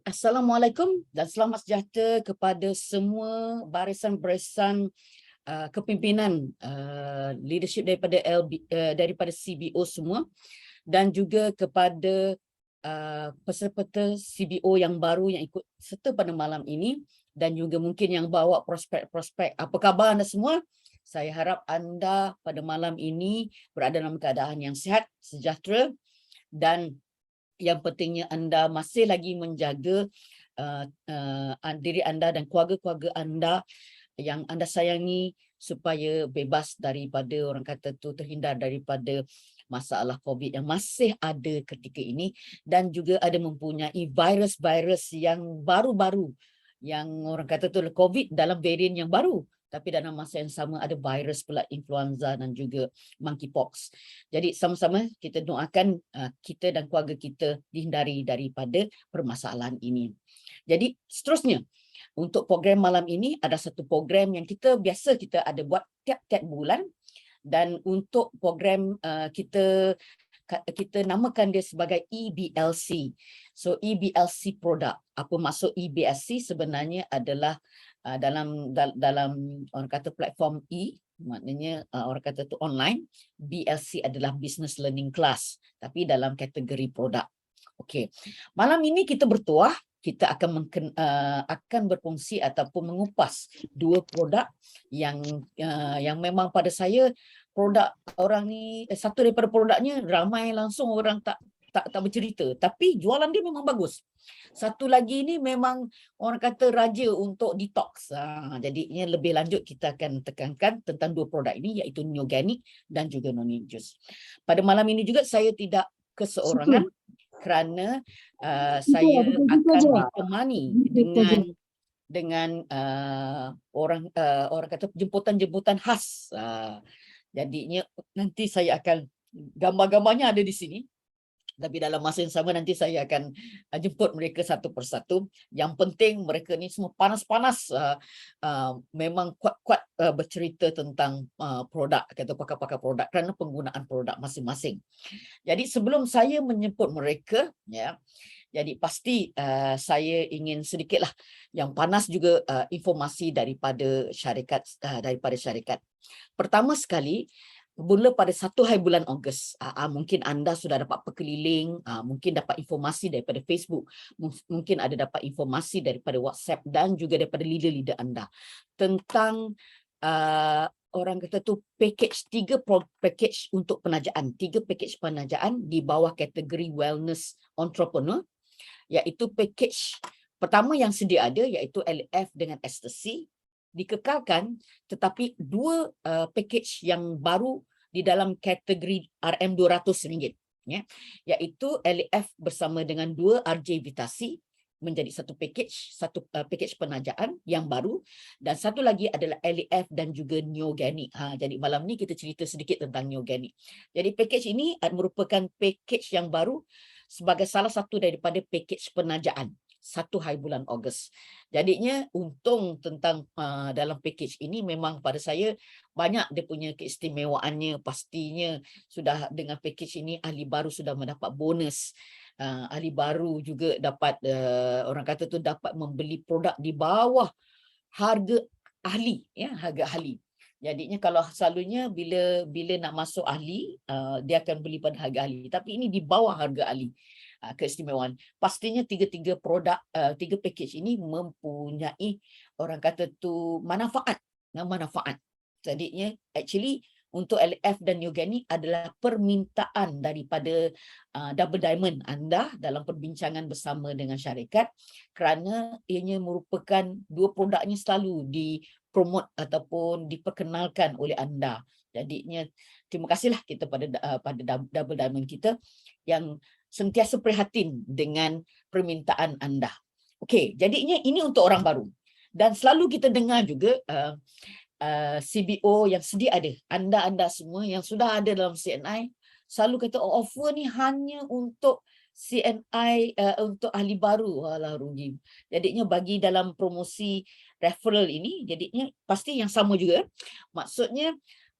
Assalamualaikum dan selamat sejahtera kepada semua barisan-barisan kepimpinan leadership daripada daripada CBO semua, dan juga kepada peserta CBO yang baru yang ikut serta pada malam ini, dan juga mungkin yang bawa prospek-prospek. Apa khabar anda semua? Saya harap anda pada malam ini berada dalam keadaan yang sihat, sejahtera, dan yang pentingnya anda masih lagi menjaga diri anda dan keluarga-keluarga anda yang anda sayangi supaya bebas daripada, orang kata tu, terhindar daripada masalah COVID yang masih ada ketika ini, dan juga ada mempunyai virus-virus yang baru-baru, yang orang kata tu COVID dalam varian yang baru, tapi dalam masa yang sama ada virus pula influenza dan juga monkeypox. Jadi sama-sama kita doakan kita dan keluarga kita dihindari daripada permasalahan ini. Jadi seterusnya, untuk program malam ini ada satu program yang kita ada buat tiap-tiap bulan, dan untuk program kita namakan dia sebagai EBLC. So EBLC product. Apa maksud EBLC? Sebenarnya adalah dalam orang kata platform maknanya orang kata tu online. BLC adalah business learning class, tapi dalam kategori produk. Okey. Malam ini kita bertuah, kita akan berkongsi ataupun mengupas dua produk yang memang pada saya produk orang ni, satu daripada produknya ramai langsung orang tak bercerita, tapi jualan dia memang bagus. Satu lagi ni memang orang kata raja untuk detox. Jadinya lebih lanjut kita akan tekankan tentang dua produk ini, iaitu Neoganic dan juga Noni Juice. Pada malam ini juga saya tidak keseorangan, kerana saya akan ditemani dengan orang kata jemputan-jemputan khas. Jadinya nanti saya akan, gambar-gambarnya ada di sini, tapi dalam masa yang sama nanti saya akan jemput mereka satu persatu. Yang penting mereka ni semua panas-panas, memang kuat-kuat bercerita tentang produk atau pakar-pakar produk kerana penggunaan produk masing-masing. Jadi sebelum saya menyebut mereka, ya, jadi pasti saya ingin sedikitlah yang panas juga informasi daripada syarikat. Pertama sekali, bermula pada 1 hari bulan Ogos, mungkin anda sudah dapat berkeliling, mungkin dapat informasi daripada Facebook, mungkin ada dapat informasi daripada WhatsApp dan juga daripada leader-leader anda tentang orang kata tu package untuk penajaan, 3 package penajaan di bawah kategori wellness entrepreneur, iaitu package pertama yang sedia ada iaitu LF dengan ecstasy dikekalkan, tetapi 2 package yang baru di dalam kategori RM200, ya, iaitu LF bersama dengan 2 RJ Vitasi menjadi satu package penajaan yang baru, dan satu lagi adalah LF dan juga Neoganic. Jadi malam ni kita cerita sedikit tentang Neoganic. Jadi package ini merupakan package yang baru sebagai salah satu daripada package penajaan 1 hari bulan Ogos. Jadinya untung tentang dalam package ini memang pada saya banyak dia punya keistimewaannya. Pastinya sudah dengan package ini ahli baru sudah mendapat bonus. Ahli baru juga dapat orang kata tu dapat membeli produk di bawah harga ahli, ya, harga ahli. Jadinya kalau selalunya bila nak masuk ahli, dia akan beli pada harga ahli, tapi ini di bawah harga ahli. Keistimewaan. Pastinya tiga-tiga produk, 3 package ini mempunyai orang kata tu manfaat. Jadinya actually untuk LF dan Neoganic adalah permintaan daripada Double Diamond anda dalam perbincangan bersama dengan syarikat, kerana ianya merupakan 2 produknya selalu dipromote ataupun diperkenalkan oleh anda. Jadinya terima kasihlah kita pada Double Diamond kita yang sentiasa prihatin dengan permintaan anda. Okey, jadinya ini untuk orang baru. Dan selalu kita dengar juga CBO yang sedia ada. Anda semua yang sudah ada dalam CNI selalu kata offer ni hanya untuk CNI, untuk ahli baru. Alah rugi. Jadinya bagi dalam promosi referral ini, jadinya pasti yang sama juga. Maksudnya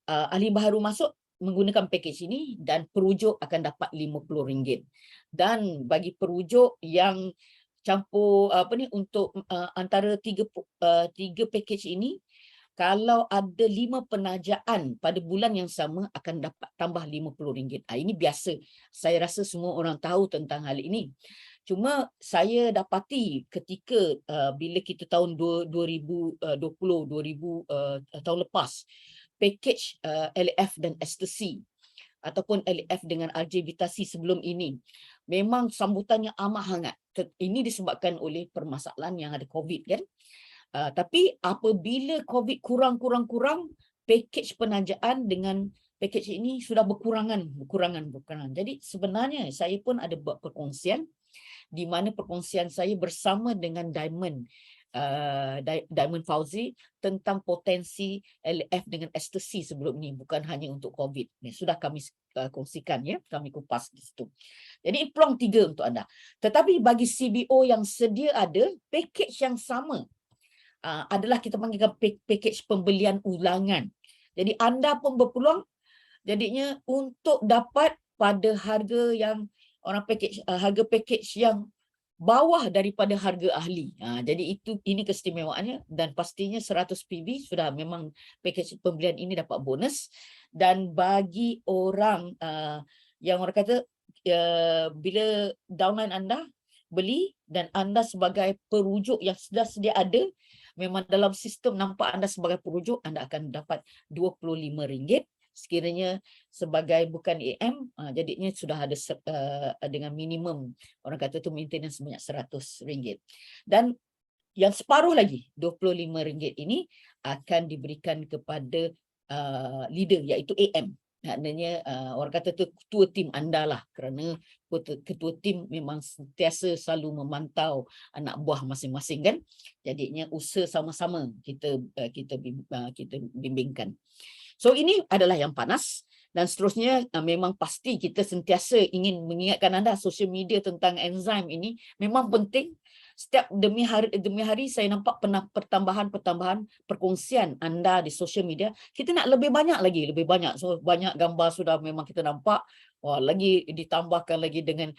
ahli baru masuk menggunakan package ini dan perujuk akan dapat RM50. Dan bagi perujuk yang campur apa ni untuk antara tiga package ini, kalau ada 5 penajaan pada bulan yang sama akan dapat tambah RM50. Ini biasa. Saya rasa semua orang tahu tentang hal ini. Cuma saya dapati ketika bila kita tahun 2020, tahun lepas, package LF dan ekstasi ataupun LF dengan RJ-Vitasi sebelum ini, memang sambutannya amat hangat. Ini disebabkan oleh permasalahan yang ada COVID kan. Tapi apabila COVID kurang, package penajaan dengan package ini sudah berkurangan. Jadi sebenarnya saya pun ada buat perkongsian, di mana perkongsian saya bersama dengan Diamond Fauzi tentang potensi LF dengan ekstasi sebelum ini, bukan hanya untuk COVID. Sudah kami kongsikan ya, kami kupas di situ. Jadi peluang 3 untuk anda. Tetapi bagi CBO yang sedia ada, package yang sama adalah kita panggilkan package pembelian ulangan. Jadi anda pun berpeluang jadinya untuk dapat pada harga yang harga package yang bawah daripada harga ahli. Jadi ini keistimewaannya, dan pastinya 100 PB sudah memang package pembelian ini dapat bonus. Dan bagi orang yang orang kata bila downline anda beli dan anda sebagai perujuk yang sudah sedia ada, memang dalam sistem nampak anda sebagai perujuk, anda akan dapat RM25. Sekiranya sebagai bukan AM, jadinya sudah ada dengan minimum, orang kata tu maintenance sebanyak RM100. Dan yang separuh lagi, RM25 ini akan diberikan kepada leader, iaitu AM. Maknanya orang kata tu ketua tim anda lah, kerana ketua tim memang sentiasa selalu memantau anak buah masing-masing kan. Jadinya usaha sama-sama kita bimbingkan. So ini adalah yang panas, dan seterusnya memang pasti kita sentiasa ingin mengingatkan anda, sosial media tentang enzim ini memang penting. Setiap demi hari saya nampak pertambahan perkongsian anda di sosial media. Kita nak lebih banyak lagi, so banyak gambar sudah memang kita nampak. Wah, lagi ditambahkan lagi dengan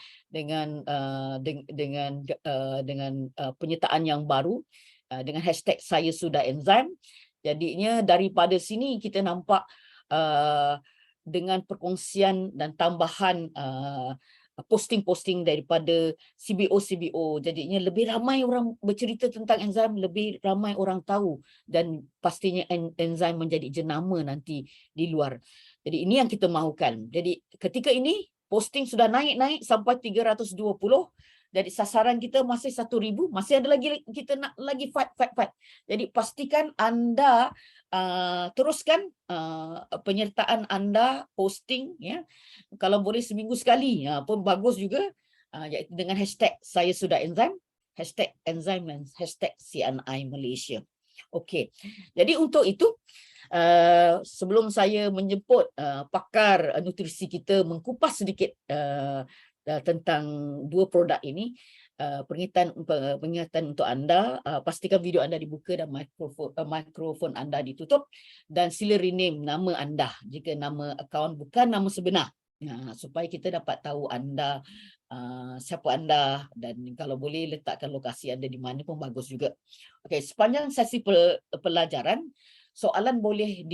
penyertaan yang baru dengan hashtag saya sudah enzim. Jadinya daripada sini kita nampak dengan perkongsian dan tambahan posting-posting daripada CBO, jadinya lebih ramai orang bercerita tentang enzim, lebih ramai orang tahu, dan pastinya enzim menjadi jenama nanti di luar. Jadi ini yang kita mahukan. Jadi ketika ini posting sudah naik sampai 320, jadi sasaran kita masih 1,000, masih ada lagi, kita nak lagi fight. Jadi pastikan anda teruskan penyertaan anda, posting ya. Kalau boleh seminggu sekali pun bagus juga, iaitu dengan hashtag saya sudah enzim, hashtag enzim dan hashtag CNI Malaysia. Okey. Jadi untuk itu sebelum saya menjemput pakar nutrisi kita mengkupas sedikit tentang dua produk ini, pengingatan untuk anda, pastikan video anda dibuka dan mikrofon anda ditutup, dan sila rename nama anda jika nama akaun bukan nama sebenar, supaya kita dapat tahu anda siapa anda, dan kalau boleh letakkan lokasi anda di mana pun bagus juga. Okey, sepanjang sesi pelajaran, soalan boleh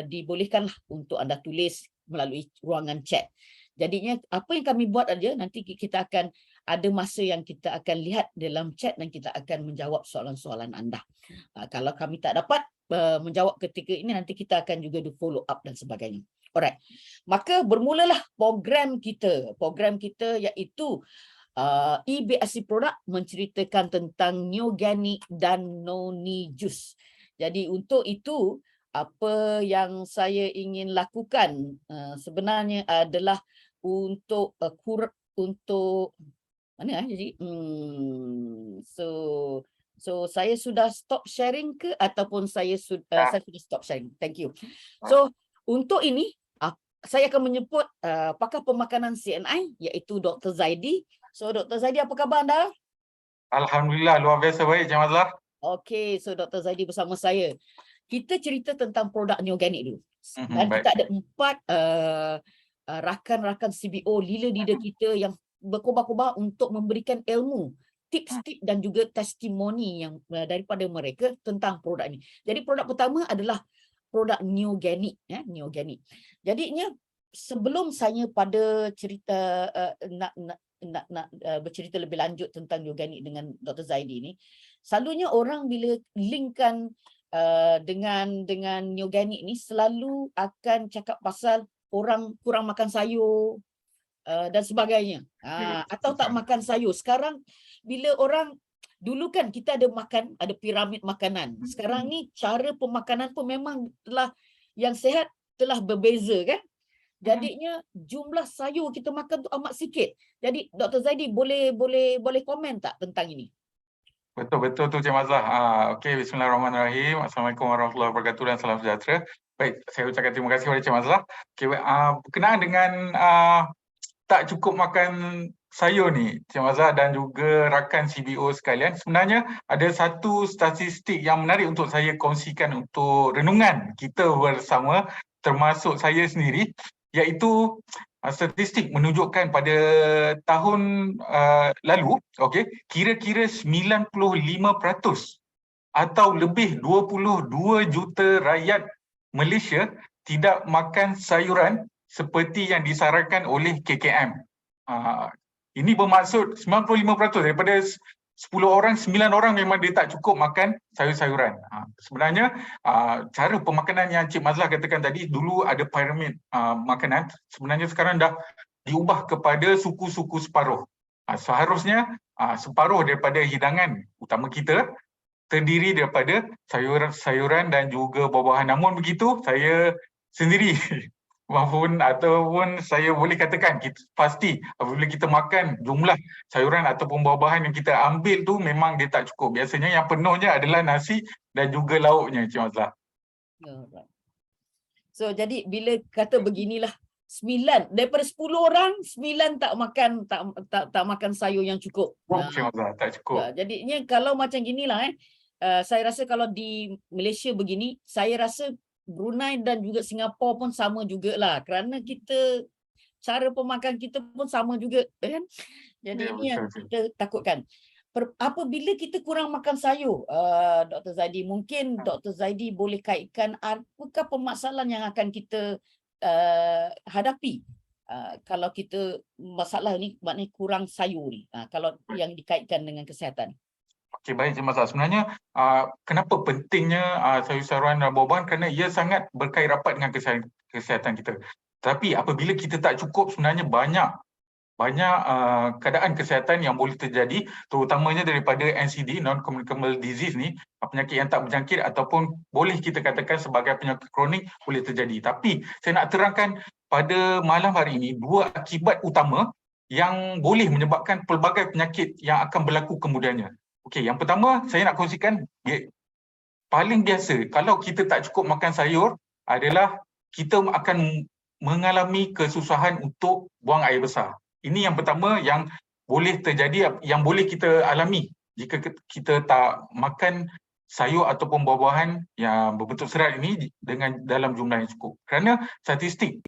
dibolehkanlah untuk anda tulis melalui ruangan chat. Jadinya apa yang kami buat aja, nanti kita akan ada masa yang kita akan lihat dalam chat dan kita akan menjawab soalan-soalan anda. Kalau kami tak dapat menjawab ketika ini, nanti kita akan juga do follow up dan sebagainya. Alright. Maka bermulalah program kita. Program kita iaitu EBSC produk, menceritakan tentang Neoganic dan Noni Juice. Jadi untuk itu, apa yang saya ingin lakukan sebenarnya adalah untuk mana jadi so saya sudah stop sharing ke ataupun saya sudah stop sharing. Thank you. So untuk ini saya akan menyebut pakar pemakanan CNI, iaitu Dr. Zaidi. So Dr. Zaidi, apa khabar anda? Alhamdulillah, luar biasa baik, Jamadlah. Okey, so Dr. Zaidi bersama saya. Kita cerita tentang produk Neoganic dulu. Dan baik. kita ada 4 rakan-rakan CBO, leader-leader kita yang berkobar-kobar untuk memberikan ilmu tips-tips dan juga testimoni yang daripada mereka tentang produk ini. Jadi produk pertama adalah produk Neoganic, ya, Neoganic. Jadinya sebelum saya pada cerita nak bercerita lebih lanjut tentang Neoganic dengan Dr. Zaidi ni, selalunya orang bila linkkan dengan Neoganic ni selalu akan cakap pasal orang kurang makan sayur dan sebagainya, atau tak makan sayur. Sekarang bila orang, dulu kan kita ada piramid makanan. Sekarang ni cara pemakanan pun memang telah, yang sihat telah berbeza kan. Jadinya jumlah sayur kita makan tu amat sikit. Jadi Dr. Zaidi boleh komen tak tentang ini? Betul-betul tu Cik Mazlah. Okey, bismillahirrahmanirrahim. Assalamualaikum warahmatullahi wabarakatuh dan salam sejahtera. Baik, saya ucapkan terima kasih kepada Cik Mazlah. Okey, berkenaan dengan tak cukup makan sayur ni, Cik Mazlah dan juga rakan CBO sekalian, sebenarnya ada satu statistik yang menarik untuk saya kongsikan untuk renungan kita bersama, termasuk saya sendiri, iaitu statistik menunjukkan pada tahun lalu, okey, kira-kira 95% atau lebih 22 juta rakyat Malaysia tidak makan sayuran seperti yang disarankan oleh KKM. Ini bermaksud 95% daripada 10 orang, 9 orang memang dia tak cukup makan sayur-sayuran. Sebenarnya cara pemakanan yang Cik Mazlah katakan tadi, dulu ada piramid makanan, sebenarnya sekarang dah diubah kepada suku-suku separuh. Seharusnya separuh daripada hidangan utama kita terdiri daripada sayuran dan juga buah-buahan. Namun begitu, saya sendiri ataupun saya boleh katakan pasti apabila kita makan jumlah sayuran ataupun buah-buahan yang kita ambil tu memang dia tak cukup. Biasanya yang penuhnya adalah nasi dan juga lauknya, Cik Mazlah. So jadi bila kata beginilah, 9 daripada 10 orang, 9 tak makan sayur yang cukup. Cik Mazlah, tak cukup. Jadinya kalau macam ginilah saya rasa kalau di Malaysia begini, saya rasa Brunei dan juga Singapura pun sama jugalah, kerana cara pemakan kita pun sama juga kan. Jadi ini yang kita takutkan. Apabila kita kurang makan sayur, Dr. Zaidi, mungkin Dr. Zaidi boleh kaitkan apakah permasalahan yang akan kita hadapi kalau kita masalah ni, maknanya kurang sayur ni, kalau yang dikaitkan dengan kesihatan. Okey, baik Cik Mazlah. Sebenarnya kenapa pentingnya sayur-sayuran dan buah-buahan, kerana ia sangat berkait rapat dengan kesihatan kita. Tapi apabila kita tak cukup, sebenarnya banyak keadaan kesihatan yang boleh terjadi, terutamanya daripada NCD, non-communicable disease ni, penyakit yang tak berjangkit ataupun boleh kita katakan sebagai penyakit kronik boleh terjadi. Tapi saya nak terangkan pada malam hari ini dua akibat utama yang boleh menyebabkan pelbagai penyakit yang akan berlaku kemudiannya. Okey, yang pertama saya nak kongsikan, paling biasa kalau kita tak cukup makan sayur adalah kita akan mengalami kesusahan untuk buang air besar. Ini yang pertama yang boleh terjadi, yang boleh kita alami jika kita tak makan sayur ataupun buah-buahan yang berbentuk serat ini dalam jumlah yang cukup. Kerana statistik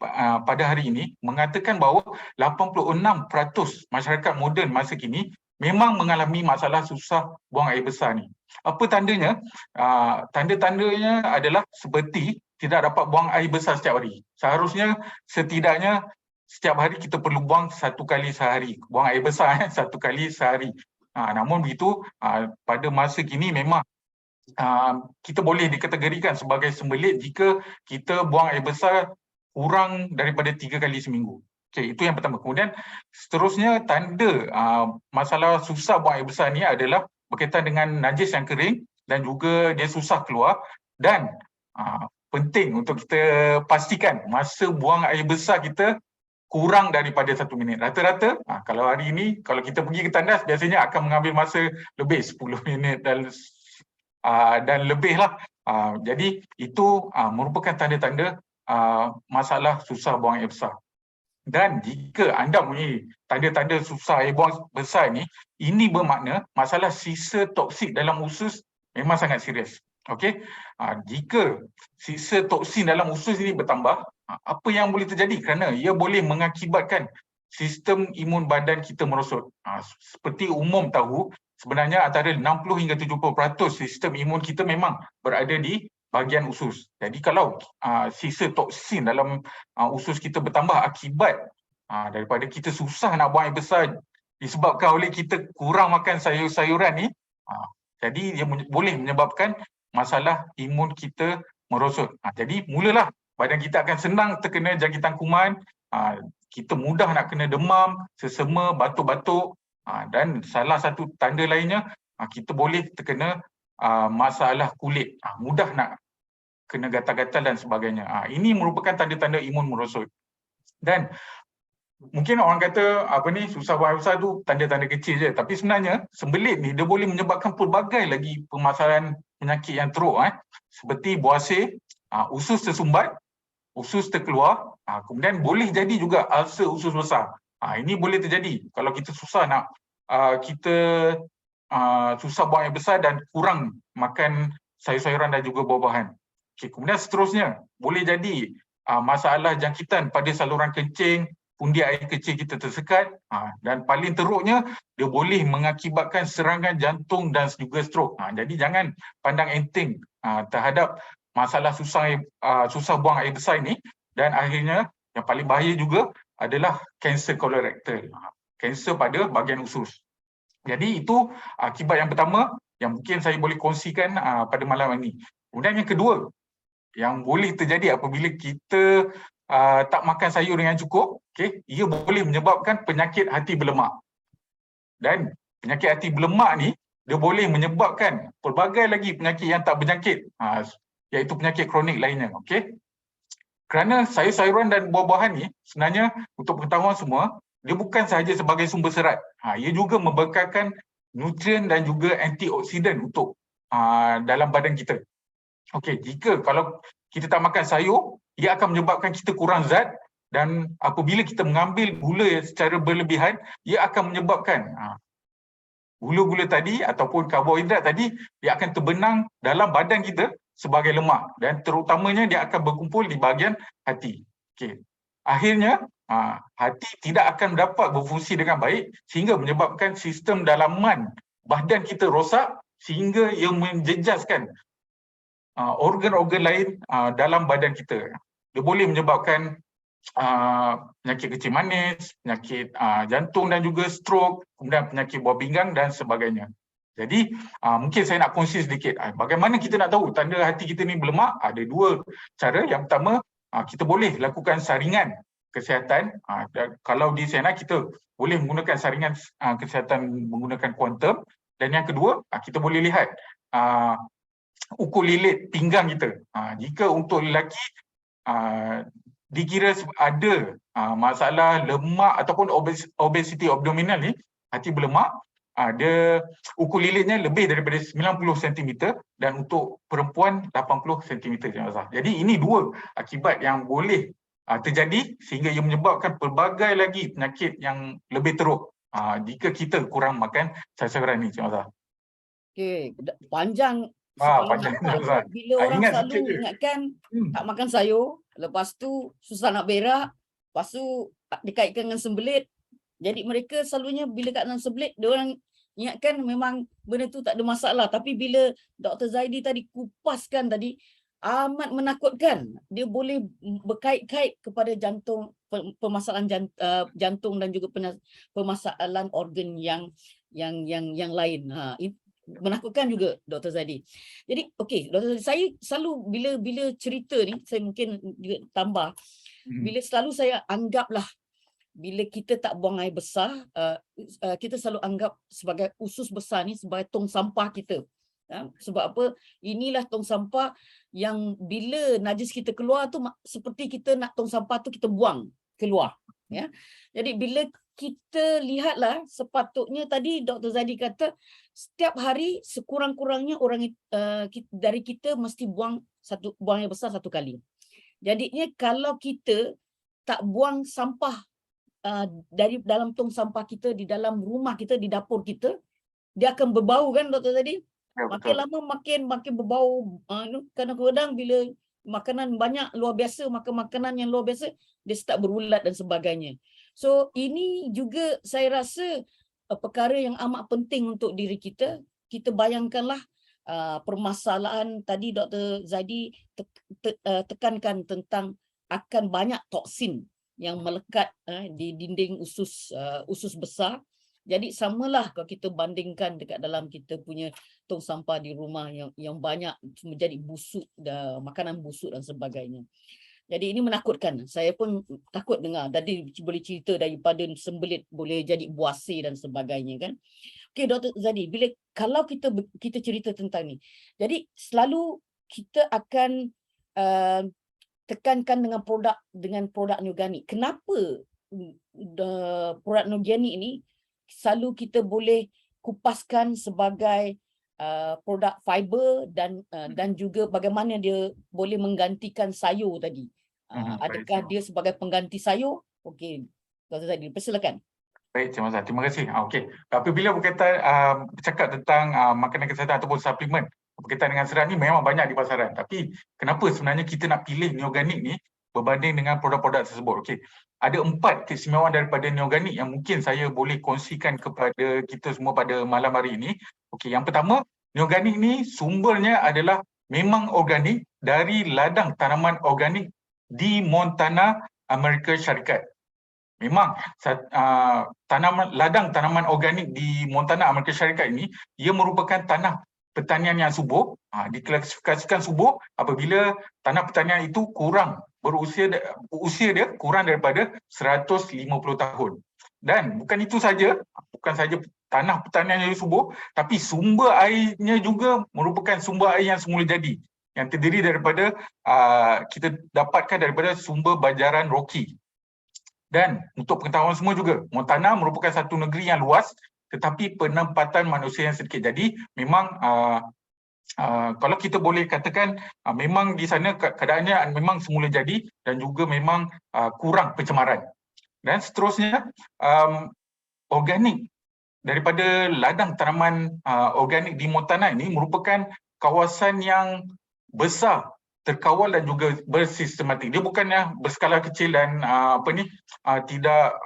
pada hari ini mengatakan bahawa 86% masyarakat moden masa kini memang mengalami masalah susah buang air besar ni. Apa tandanya? Tanda-tandanya adalah seperti tidak dapat buang air besar setiap hari. Seharusnya setidaknya setiap hari kita perlu buang 1 kali sehari. Buang air besar 1 kali sehari. Namun begitu, pada masa kini memang kita boleh dikategorikan sebagai sembelit jika kita buang air besar kurang daripada 3 kali seminggu. Okey, itu yang pertama. Kemudian seterusnya tanda masalah susah buang air besar ni adalah berkaitan dengan najis yang kering dan juga dia susah keluar, dan penting untuk kita pastikan masa buang air besar kita kurang daripada 1 minit. Rata-rata kalau hari ini kalau kita pergi ke tandas biasanya akan mengambil masa lebih 10 minit dan lebih lah. Jadi itu merupakan tanda-tanda masalah susah buang air besar. Dan jika anda mempunyai tanda-tanda susah air buang besar ini bermakna masalah sisa toksik dalam usus memang sangat serius. Okey, jika sisa toksin dalam usus ini bertambah, apa yang boleh terjadi? Kerana ia boleh mengakibatkan sistem imun badan kita merosot. Seperti umum tahu, sebenarnya antara 60 hingga 70% sistem imun kita memang berada di bahagian usus. Jadi kalau sisa toksin dalam usus kita bertambah akibat daripada kita susah nak buang air besar disebabkan oleh kita kurang makan sayur-sayuran ni, jadi dia boleh menyebabkan masalah imun kita merosot. Jadi mulalah badan kita akan senang terkena jangkitan kuman, kita mudah nak kena demam, sesema, batuk-batuk, dan salah satu tanda lainnya kita boleh terkena masalah kulit, mudah nak kena gatal-gatal dan sebagainya. Ini merupakan tanda-tanda imun merosot. Dan mungkin orang kata susah buang air besar tu tanda-tanda kecil je, tapi sebenarnya sembelit ni dia boleh menyebabkan pelbagai lagi permasalahan penyakit yang teruk, seperti buasir, usus tersumbat, usus terkeluar, kemudian boleh jadi juga ulcer usus besar. Ini boleh terjadi kalau kita susah nak susah buang air besar dan kurang makan sayur-sayuran dan juga buah-buahan. Kemudian seterusnya boleh jadi masalah jangkitan pada saluran kencing, pundi air kecil kita tersekat, dan paling teruknya dia boleh mengakibatkan serangan jantung dan juga strok. Jadi jangan pandang enteng terhadap masalah susah buang air besar ini, dan akhirnya yang paling bahaya juga adalah kanser kolorektal, kanser pada bahagian usus. Jadi itu akibat yang pertama yang mungkin saya boleh kongsikan pada malam ini. Kemudian yang kedua yang boleh terjadi apabila kita tak makan sayur dengan cukup, ia boleh menyebabkan penyakit hati berlemak. Dan penyakit hati berlemak ni dia boleh menyebabkan pelbagai lagi penyakit yang tak berjangkit, iaitu penyakit kronik lainnya. Kerana sayur-sayuran dan buah-buahan ni sebenarnya untuk pengetahuan semua, dia bukan sahaja sebagai sumber serat, ia juga membekalkan nutrien dan juga antioksidan untuk dalam badan kita. Jika kalau kita tak makan sayur, ia akan menyebabkan kita kurang zat, dan apabila kita mengambil gula secara berlebihan, ia akan menyebabkan gula-gula tadi ataupun karbohidrat tadi dia akan terbenang dalam badan kita sebagai lemak, dan terutamanya dia akan berkumpul di bahagian hati. Akhirnya hati tidak akan dapat berfungsi dengan baik sehingga menyebabkan sistem dalaman badan kita rosak sehingga ia menjejaskan organ-organ lain dalam badan kita. Dia boleh menyebabkan penyakit kencing manis, penyakit jantung dan juga strok, kemudian penyakit buah pinggang dan sebagainya. Jadi mungkin saya nak kongsi sedikit bagaimana kita nak tahu tanda hati kita ni berlemak. Ada dua cara. Yang pertama, kita boleh lakukan saringan kesihatan. Kalau di sana kita boleh menggunakan saringan kesihatan menggunakan kuantum. Dan yang kedua, kita boleh lihat ukur lilit pinggang kita. Jika untuk lelaki dikira ada masalah lemak ataupun obesiti abdominal ni, hati berlemak, dia ukur lilitnya lebih daripada 90 cm, dan untuk perempuan 80 cm. Jadi ini dua akibat yang boleh terjadi sehingga ia menyebabkan pelbagai lagi penyakit yang lebih teruk jika kita kurang makan sayur-sayuran ni. Panjang. Panjang. Bila orang selalu ingatkan tak makan sayur, lepas tu susah nak berak, lepas tu dikaitkan dengan sembelit. Jadi mereka selalunya bila kat dalam sembelit, diorang ingatkan memang benda tu tak ada masalah. Tapi bila Dr. Zaidi tadi kupaskan tadi, amat menakutkan. Dia boleh berkait-kait kepada jantung, permasalahan jantung dan juga permasalahan organ yang lain. Menakutkan juga Dr. Zaidi. Jadi Dr. Zaidi, saya selalu bila cerita ni, saya mungkin juga tambah, bila selalu saya anggaplah bila kita tak buang air besar, kita selalu anggap sebagai usus besar ni sebagai tong sampah kita. Sebab apa? Inilah tong sampah yang bila najis kita keluar tu seperti kita nak tong sampah tu kita buang keluar. Jadi bila kita lihatlah, sepatutnya tadi Dr. Zaidi kata setiap hari sekurang-kurangnya orang dari kita mesti buang air besar satu kali. Jadinya kalau kita tak buang sampah dari dalam tong sampah kita, di dalam rumah kita, di dapur kita, dia akan berbau kan Dr. Zaidi? Makin lama makin berbau. Kadang-kadang bila makanan banyak luar biasa, makan makanan yang luar biasa, dia start berulat dan sebagainya. So ini juga saya rasa perkara yang amat penting untuk diri kita. Kita bayangkanlah permasalahan tadi Dr. Zaidi tekankan tentang akan banyak toksin yang melekat di dinding usus besar. Jadi samalah kalau kita bandingkan dekat dalam kita punya tong sampah di rumah yang banyak menjadi busuk, makanan busuk dan sebagainya. Jadi ini menakutkan. Saya pun takut dengar. Tadi boleh cerita daripada sembelit boleh jadi buasi dan sebagainya kan. Okey Dr. Zadi, kalau kita cerita tentang ni. Jadi selalu kita akan tekankan dengan produk organik. Kenapa produk organik ini selalu kita boleh kupaskan sebagai produk fiber dan juga bagaimana dia boleh menggantikan sayur tadi. Adakah dia sebagai pengganti sayur? Okey, Dr. Zaidi, persilakan. Baik, Cik Mazhar. Terima kasih. Okey. Apabila berkaitan bercakap tentang makanan kesihatan ataupun suplemen berkaitan dengan serat ni memang banyak di pasaran. Tapi kenapa sebenarnya kita nak pilih neoganik ni berbanding dengan produk-produk tersebut? Okey. Ada 4 keistimewaan daripada neoganik yang mungkin saya boleh kongsikan kepada kita semua pada malam hari ini. Okey, yang pertama, neoganik ni sumbernya adalah memang organik dari ladang tanaman organik di Montana, Amerika Syarikat. Memang ladang tanaman organik di Montana, Amerika Syarikat ini, ia merupakan tanah pertanian yang subur. Diklasifikasikan subur apabila tanah pertanian itu usia dia kurang daripada 150 tahun. Dan bukan itu saja, bukan saja tanah pertanian yang subur, tapi sumber airnya juga merupakan sumber air yang semula jadi, yang terdiri daripada kita dapatkan daripada sumber banjaran Rocky. Dan untuk pengetahuan semua juga, Montana merupakan satu negeri yang luas tetapi penempatan manusia yang sedikit. Jadi memang kalau kita boleh katakan memang di sana keadaannya memang semula jadi dan juga memang kurang pencemaran. Dan seterusnya, organik daripada ladang tanaman organik di Montana ini merupakan kawasan yang besar, terkawal dan juga bersistematik. Dia bukannya berskala kecil dan tidak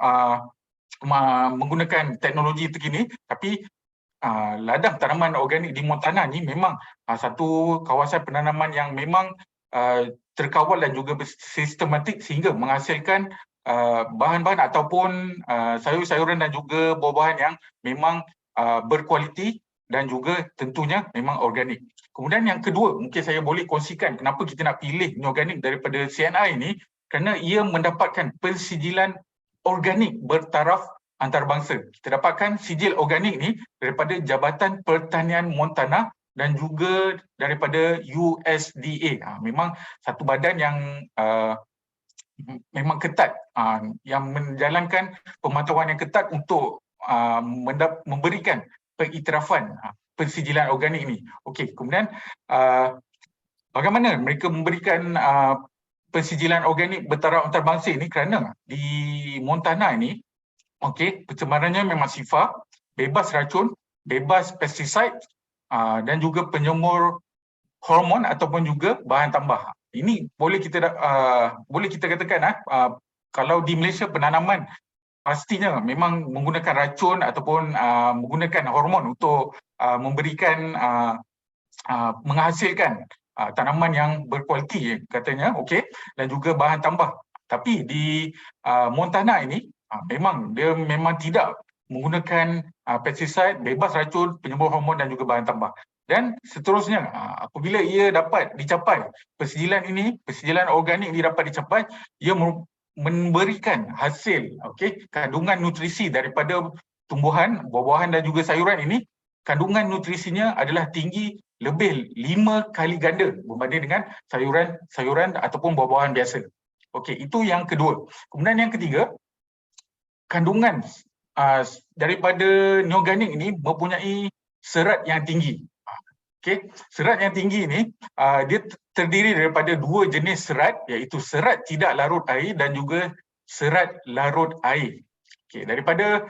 menggunakan teknologi terkini, tapi ladang tanaman organik di Montana ni memang satu kawasan penanaman yang memang terkawal dan juga bersistematik sehingga menghasilkan bahan-bahan ataupun sayur-sayuran dan juga buah-buahan yang memang berkualiti dan juga tentunya memang organik. Kemudian yang kedua, mungkin saya boleh kongsikan kenapa kita nak pilih neoganik daripada CNI ini, kerana ia mendapatkan pensijilan organik bertaraf antarabangsa. Kita dapatkan sijil organik ni daripada Jabatan Pertanian Montana dan juga daripada USDA. Memang satu badan yang memang ketat, yang menjalankan pemantauan yang ketat untuk memberikan pengiktirafan pensijilan organik ini. Okey, kemudian bagaimana mereka memberikan pensijilan organik bertaraf antarabangsa ini? Kerana di Montana ini, okey, pencemarannya memang sifar, bebas racun, bebas pestisida dan juga penyemur hormon ataupun juga bahan tambah. Ini boleh kita katakan kalau di Malaysia penanaman pastinya memang menggunakan racun ataupun menggunakan hormon untuk memberikan menghasilkan tanaman yang berkualiti katanya, okey, dan juga bahan tambah. Tapi di Montana ini memang tidak menggunakan pestisida, bebas racun, penyembuh hormon dan juga bahan tambah. Dan seterusnya, apabila ia dapat dicapai, pensijilan organik ini dapat dicapai, ia memberikan hasil, okey, kandungan nutrisi daripada tumbuhan, buah-buahan dan juga sayuran ini, kandungan nutrisinya adalah tinggi lebih 5 kali ganda berbanding dengan sayuran ataupun buah-buahan biasa. Okey, itu yang kedua. Kemudian yang ketiga, kandungan daripada neoganik ini mempunyai serat yang tinggi. Okey, serat yang tinggi ini dia terdiri daripada 2 jenis serat, iaitu serat tidak larut air dan juga serat larut air. Okey, daripada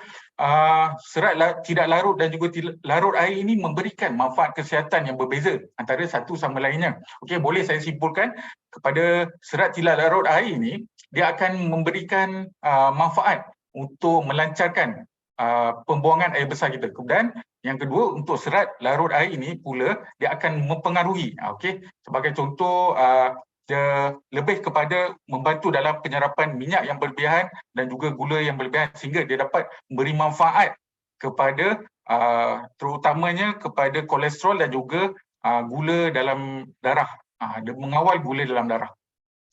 serat tidak larut dan juga larut air ini memberikan manfaat kesihatan yang berbeza antara satu sama lainnya. Okey, boleh saya simpulkan kepada serat tidak larut air ini, dia akan memberikan manfaat untuk melancarkan pembuangan air besar kita. Kemudian yang kedua, untuk serat larut air ini pula dia akan mempengaruhi, okey, sebagai contoh dia lebih kepada membantu dalam penyerapan minyak yang berlebihan dan juga gula yang berlebihan, sehingga dia dapat memberi manfaat kepada terutamanya kepada kolesterol dan juga gula dalam darah. Dia mengawal gula dalam darah.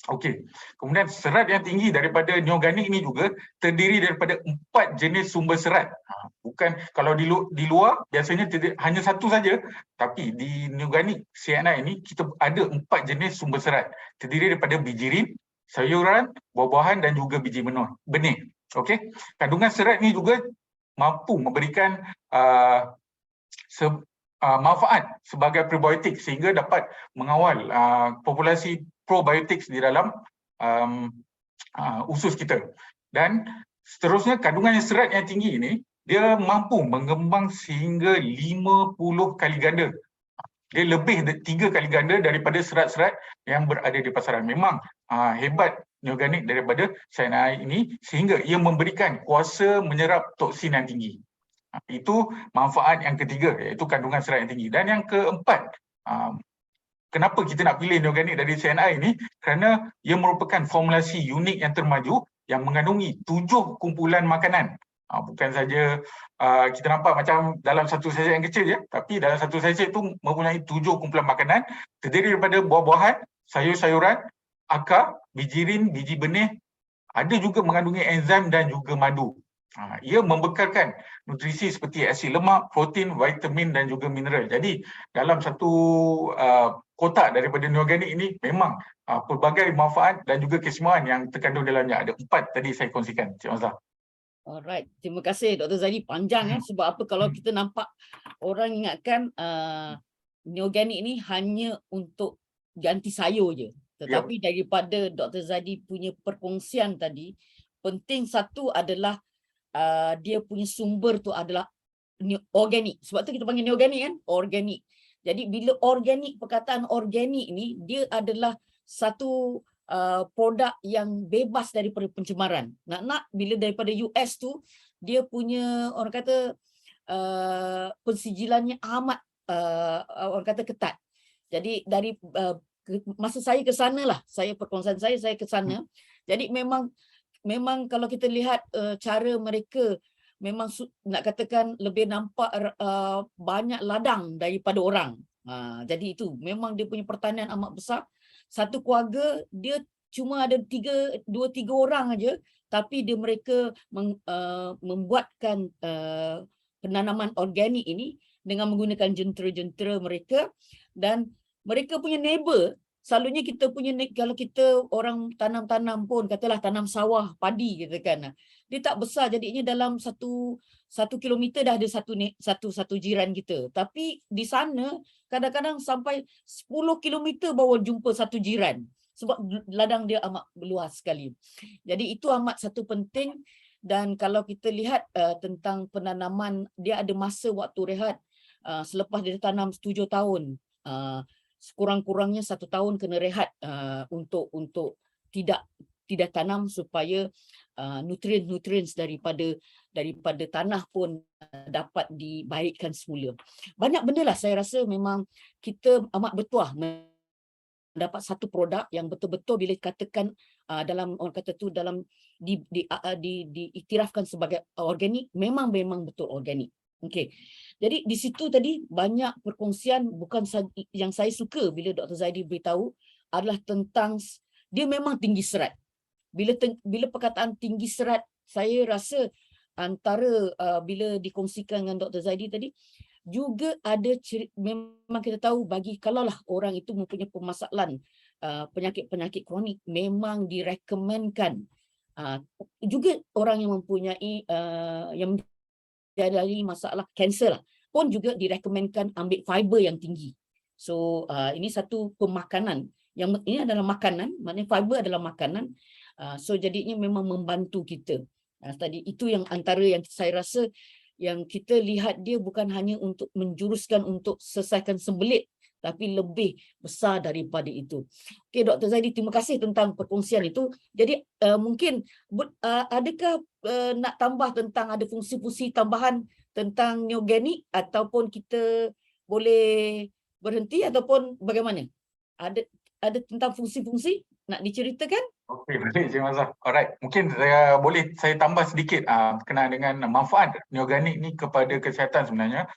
Okey. Kemudian serat yang tinggi daripada neoganik ini juga terdiri daripada 4 jenis sumber serat. Bukan kalau di luar biasanya hanya satu saja, tapi di neoganik CNI ini kita ada 4 jenis sumber serat. Terdiri daripada bijirin, sayuran, buah-buahan dan juga biji benih. Okey. Kandungan serat ini juga mampu memberikan manfaat sebagai prebiotik sehingga dapat mengawal populasi probiotics di dalam usus kita. Dan seterusnya, kandungan serat yang tinggi ini dia mampu mengembang sehingga 50 kali ganda. Dia lebih 3 kali ganda daripada serat-serat yang berada di pasaran. Memang hebat neoganik daripada CNI ini sehingga ia memberikan kuasa menyerap toksin yang tinggi. Itu manfaat yang ketiga, iaitu kandungan serat yang tinggi. Dan yang keempat, kenapa kita nak pilih neoganik dari CNI ini? Kerana ia merupakan formulasi unik yang termaju yang mengandungi 7 kumpulan makanan. Bukan saja kita nampak macam dalam satu sachet yang kecil je, tapi dalam satu sachet itu mempunyai 7 kumpulan makanan, terdiri daripada buah-buahan, sayur-sayuran, akar, bijirin, biji benih, ada juga mengandungi enzim dan juga madu. Ia membekalkan nutrisi seperti asid lemak, protein, vitamin dan juga mineral. Jadi dalam satu kotak daripada neoganik ini memang pelbagai manfaat dan juga keistimewaan yang terkandung dalamnya. Ada 4 tadi saya kongsikan. Cik Mazhar. Alright, terima kasih Dr. Zaidi. Panjang sebab apa kalau kita nampak orang ingatkan neoganik ini hanya untuk ganti sayur je. Tetapi daripada Dr. Zaidi punya perkongsian tadi, penting satu adalah dia punya sumber tu adalah organik. Sebab tu kita panggil neoganik kan, organik. Jadi bila organik, perkataan organik ni dia adalah satu produk yang bebas daripada pencemaran. Nak bila daripada US tu dia punya orang kata pensijilannya amat orang kata ketat. Jadi dari masa saya ke sana lah, perkongsian saya ke sana. Jadi memang kalau kita lihat cara mereka memang nak katakan lebih nampak banyak ladang daripada orang. Jadi itu memang dia punya pertanian amat besar. Satu keluarga dia cuma ada 2-3 orang aja, tapi mereka membuatkan penanaman organik ini dengan menggunakan jentera-jentera mereka, dan mereka punya neighbor. Selalunya kita punya, kalau kita orang tanam-tanam pun, katalah tanam sawah, padi gitu kan, dia tak besar, jadinya dalam satu kilometer dah ada satu jiran kita. Tapi di sana kadang-kadang sampai 10 kilometer baru jumpa satu jiran, sebab ladang dia amat luas sekali. Jadi itu amat satu penting. Dan kalau kita lihat tentang penanaman, dia ada masa waktu rehat selepas dia tanam 7 tahun. Sekurang-kurangnya 1 tahun kena rehat untuk tidak tanam, supaya nutrien daripada tanah pun dapat dibaikkan semula. Banyak benda lah saya rasa memang kita amat bertuah mendapat satu produk yang betul-betul bila katakan dalam orang kata tu dalam diiktirafkan sebagai organik, memang betul organik. Okey. Jadi di situ tadi banyak perkongsian, bukan yang saya suka bila Dr. Zaidi beritahu adalah tentang dia memang tinggi serat. Bila perkataan tinggi serat, saya rasa antara bila dikongsikan dengan Dr. Zaidi tadi juga ada memang kita tahu bagi kalaulah orang itu mempunyai permasalahan penyakit-penyakit kronik, memang direkomendkan juga orang yang mempunyai yang dari masalah kanser lah, pun juga direkomendkan ambil fiber yang tinggi. So ini satu pemakanan yang ini adalah makanan, maknanya fiber adalah makanan. So jadinya memang membantu kita. Tadi itu yang antara yang saya rasa yang kita lihat, dia bukan hanya untuk menjuruskan untuk selesaikan sembelit, tapi lebih besar daripada itu. Okey, Dr. Zaidi, terima kasih tentang perkongsian itu. Jadi mungkin adakah nak tambah tentang ada fungsi-fungsi tambahan tentang neogenik ataupun kita boleh berhenti ataupun bagaimana? Ada tentang fungsi-fungsi nak diceritakan? Okey, baik Cik Mazah. Alright, mungkin saya tambah sedikit berkenaan dengan manfaat neoganik ni kepada kesihatan sebenarnya.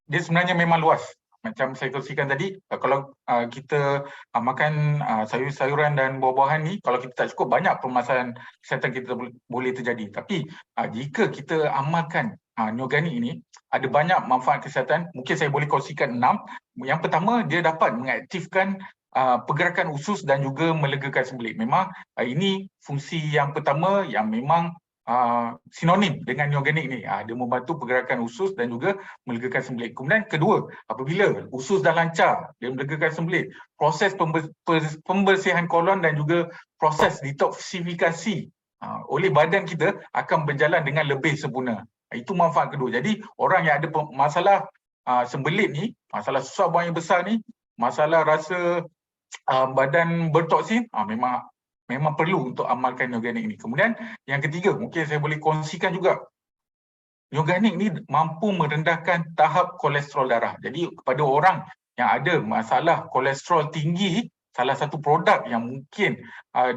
Dia sebenarnya memang luas. Macam saya kongsikan tadi, kalau kita makan sayur-sayuran dan buah-buahan ni, kalau kita tak cukup, banyak permasalahan kesihatan kita boleh terjadi. Tapi jika kita amalkan neoganik ini, ada banyak manfaat kesihatan. Mungkin saya boleh kongsikan 6. Yang pertama, dia dapat mengaktifkan pergerakan usus dan juga melegakan sembelit. Memang ini fungsi yang pertama yang memang sinonim dengan neogenik ni. Dia membantu pergerakan usus dan juga melegakan sembelit. Kemudian kedua, apabila usus dah lancar, dia melegakan sembelit, proses pembersihan kolon dan juga proses detoksifikasi oleh badan kita akan berjalan dengan lebih sempurna. Itu manfaat kedua. Jadi orang yang ada masalah sembelit ni, masalah susah buang yang besar ni, masalah rasa badan bertoksin, memang perlu untuk amalkan neoganik ni. Kemudian yang ketiga, mungkin saya boleh kongsikan juga, neoganik ni mampu merendahkan tahap kolesterol darah. Jadi kepada orang yang ada masalah kolesterol tinggi, salah satu produk yang mungkin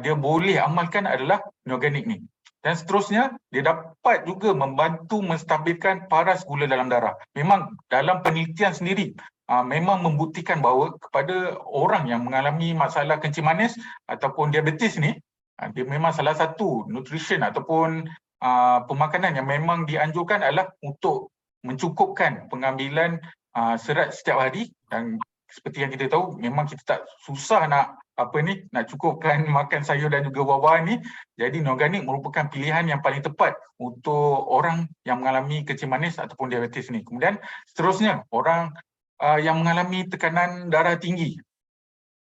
dia boleh amalkan adalah neoganik ni. Dan seterusnya, dia dapat juga membantu menstabilkan paras gula dalam darah. Memang dalam penelitian sendiri, memang membuktikan bahawa kepada orang yang mengalami masalah kencing manis ataupun diabetes ni, dia memang salah satu nutrition ataupun pemakanan yang memang dianjurkan adalah untuk mencukupkan pengambilan serat setiap hari. Dan seperti yang kita tahu, memang kita tak susah nak cukupkan makan sayur dan juga buah-buahan ni. Jadi neoganik merupakan pilihan yang paling tepat untuk orang yang mengalami kencing manis ataupun diabetes ni. Kemudian seterusnya, orang yang mengalami tekanan darah tinggi,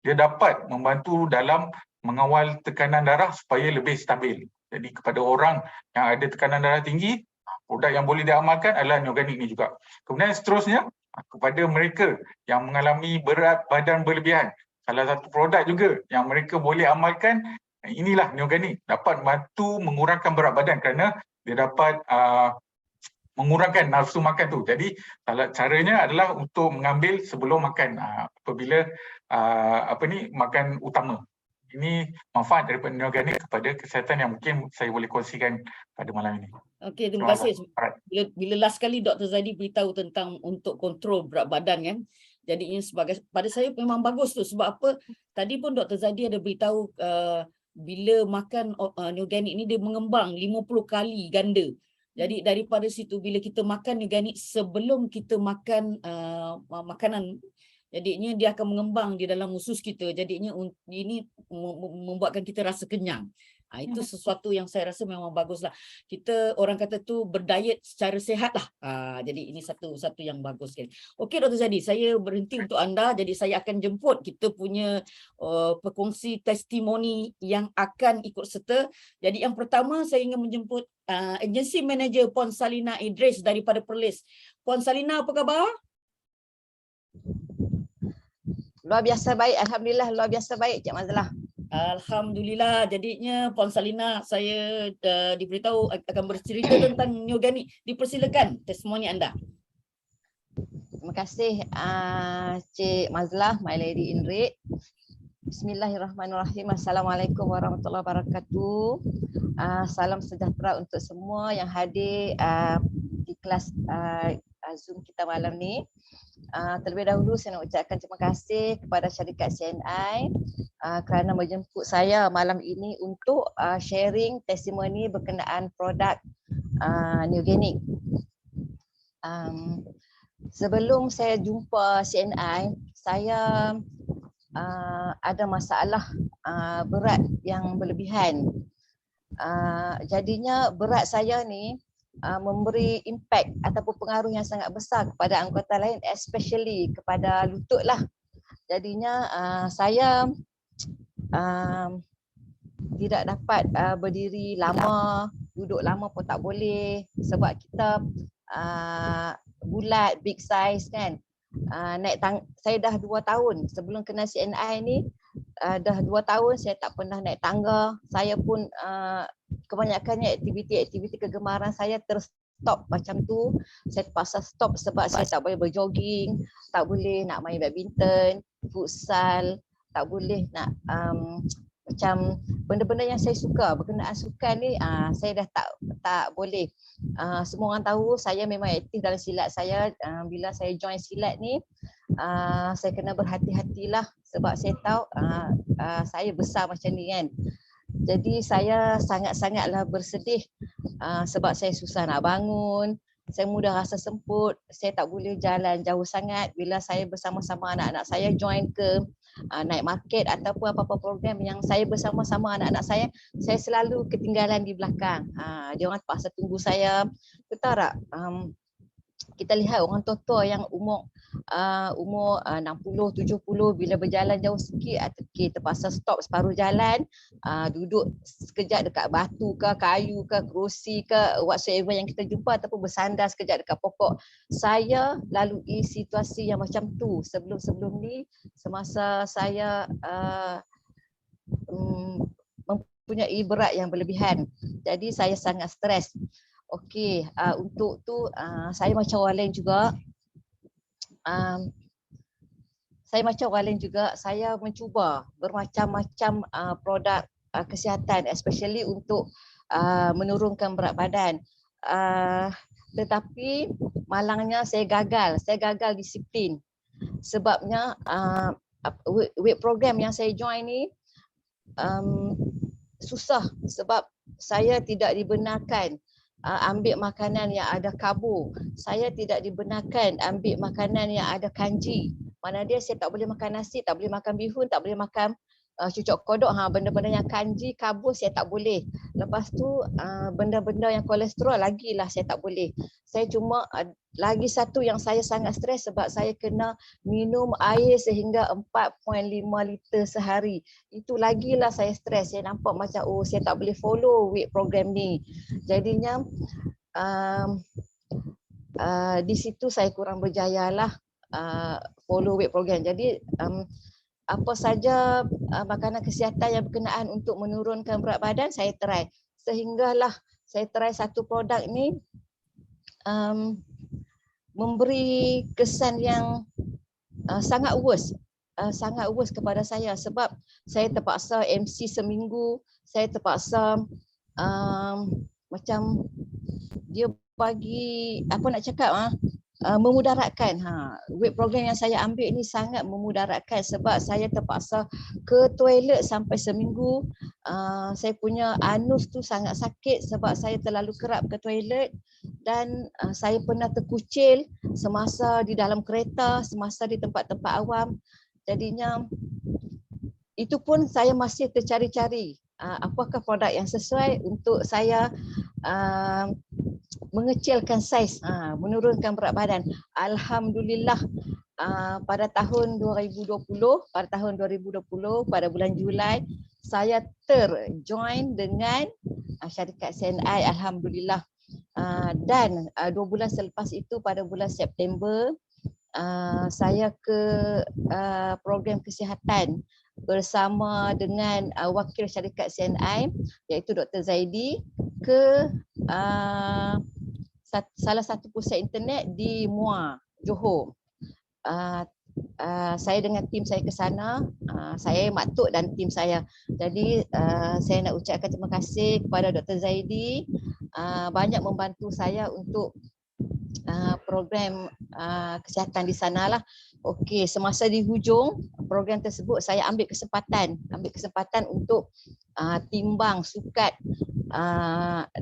dia dapat membantu dalam mengawal tekanan darah supaya lebih stabil. Jadi kepada orang yang ada tekanan darah tinggi, produk yang boleh diamalkan adalah neoganik ni juga. Kemudian seterusnya, kepada mereka yang mengalami berat badan berlebihan, salah satu produk juga yang mereka boleh amalkan, inilah neoganik, dapat membantu mengurangkan berat badan kerana dia dapat mengurangkan nafsu makan tu. Jadi caranya adalah untuk mengambil sebelum makan, apabila makan utama. Ini manfaat daripada neoganik kepada kesihatan yang mungkin saya boleh kongsikan pada malam ini. Okey, terima kasih. Bila last kali Dr. Zaidi beritahu tentang untuk kontrol berat badan kan. Jadi ini pada saya memang bagus tu. Sebab apa? Tadi pun Dr. Zaidi ada beritahu bila makan neoganik ni dia mengembang 50 kali ganda. Jadi daripada situ bila kita makan neoganik sebelum kita makan makanan, jadinya dia akan mengembang di dalam usus kita. Jadinya ini membuatkan kita rasa kenyang. Itu sesuatu yang saya rasa memang baguslah. Kita orang kata tu berdiet secara sihat lah. Jadi ini satu yang bagus kan. Okey Dr. Zaidi, saya berhenti untuk anda. Jadi saya akan jemput kita punya perkongsi testimoni yang akan ikut serta. Jadi yang pertama saya ingin menjemput Agency Manager Puan Salina Idris daripada Perlis. Puan Salina, apa khabar? Luar biasa baik, alhamdulillah, luar biasa baik Cik Mazlah. Alhamdulillah. Jadinya Puan Salina, saya diberitahu akan bercerita tentang neoganik. Dipersilakan testimoni anda. Terima kasih Cik Mazlah, My Lady in Red. Bismillahirrahmanirrahim. Assalamualaikum warahmatullahi wabarakatuh. Salam sejahtera untuk semua yang hadir di kelas Zoom kita malam ni. Terlebih dahulu saya nak ucapkan terima kasih kepada syarikat CNI kerana menjemput saya malam ini untuk sharing testimoni berkenaan produk neoganik. Sebelum saya jumpa CNI, saya ada masalah berat yang berlebihan. Jadinya berat saya ni memberi impact ataupun pengaruh yang sangat besar kepada anggota lain, especially kepada lutut lah. Jadinya saya tidak dapat berdiri lama, duduk lama pun tak boleh sebab kita bulat, big size kan. saya dah 2 tahun sebelum kena CNI ni, dah 2 tahun saya tak pernah naik tangga. Saya pun kebanyakannya aktiviti kegemaran saya terstop macam tu. Saya terpaksa stop sebab saya tak boleh berjoging, tak boleh nak main badminton, futsal, tak boleh nak macam benda-benda yang saya suka, berkenaan sukan ni saya dah tak boleh. Semua orang tahu saya memang aktif dalam silat saya. Bila saya join silat ni, saya kena berhati-hatilah sebab saya tahu saya besar macam ni kan. Jadi saya sangat-sangatlah bersedih sebab saya susah nak bangun, saya mudah rasa semput, saya tak boleh jalan jauh sangat bila saya bersama-sama anak-anak saya join ke night market ataupun apa-apa program yang saya bersama-sama anak-anak saya selalu ketinggalan di belakang. Dia orang terpaksa tunggu saya. Betul tak? Kita lihat orang tua-tua yang umur 60, 70 bila berjalan jauh sikit, terpaksa stop separuh jalan, duduk sekejap dekat batu ke, kayu ke, kerusi ke, whatsoever yang kita jumpa ataupun bersandar sekejap dekat pokok. Saya lalui situasi yang macam tu sebelum ni semasa saya mempunyai berat yang berlebihan. Jadi saya sangat stres. Okey, untuk tu saya macam orang lain juga. Saya mencuba bermacam-macam produk kesihatan, especially untuk menurunkan berat badan. Tetapi malangnya saya gagal disiplin. Sebabnya weight program yang saya join ni susah sebab saya tidak dibenarkan ambil makanan yang ada karbo. Saya tidak dibenarkan ambil makanan yang ada kanji. Mana dia saya tak boleh makan nasi, tak boleh makan bihun, tak boleh makan cucuk kodok. Benda-benda yang kanji, karbo saya tak boleh. Lepas tu benda-benda yang kolesterol lagilah saya tak boleh. Saya cuma lagi satu yang saya sangat stres sebab saya kena minum air sehingga 4.5 liter sehari. Itu lagilah saya stres. Saya nampak macam saya tak boleh follow weight program ni. Jadinya di situ saya kurang berjaya lah follow weight program. Jadi apa saja makanan kesihatan yang berkenaan untuk menurunkan berat badan saya try. Sehinggalah saya try satu produk ni memberi kesan yang sangat worst kepada saya sebab saya terpaksa MC seminggu, saya terpaksa macam dia bagi apa nak cakap memudaratkan. Weight program yang saya ambil ni sangat memudaratkan sebab saya terpaksa ke toilet sampai seminggu. Saya punya anus tu sangat sakit sebab saya terlalu kerap ke toilet dan saya pernah terkucil semasa di dalam kereta, semasa di tempat-tempat awam. Jadinya itu pun saya masih tercari-cari apakah produk yang sesuai untuk saya mengecilkan saiz, menurunkan berat badan. Alhamdulillah pada tahun 2020 pada bulan Julai saya terjoin dengan syarikat CNI, alhamdulillah. Dan 2 bulan selepas itu pada bulan September saya ke program kesihatan bersama dengan wakil syarikat CNI iaitu Dr. Zaidi ke salah satu pusat internet di Muar, Johor. Saya dengan tim saya ke sana, saya Mak dan tim saya. Jadi saya nak ucapkan terima kasih kepada Dr. Zaidi, banyak membantu saya untuk program kesihatan di sanalah. Okey, semasa di hujung program tersebut saya ambil kesempatan untuk timbang sukat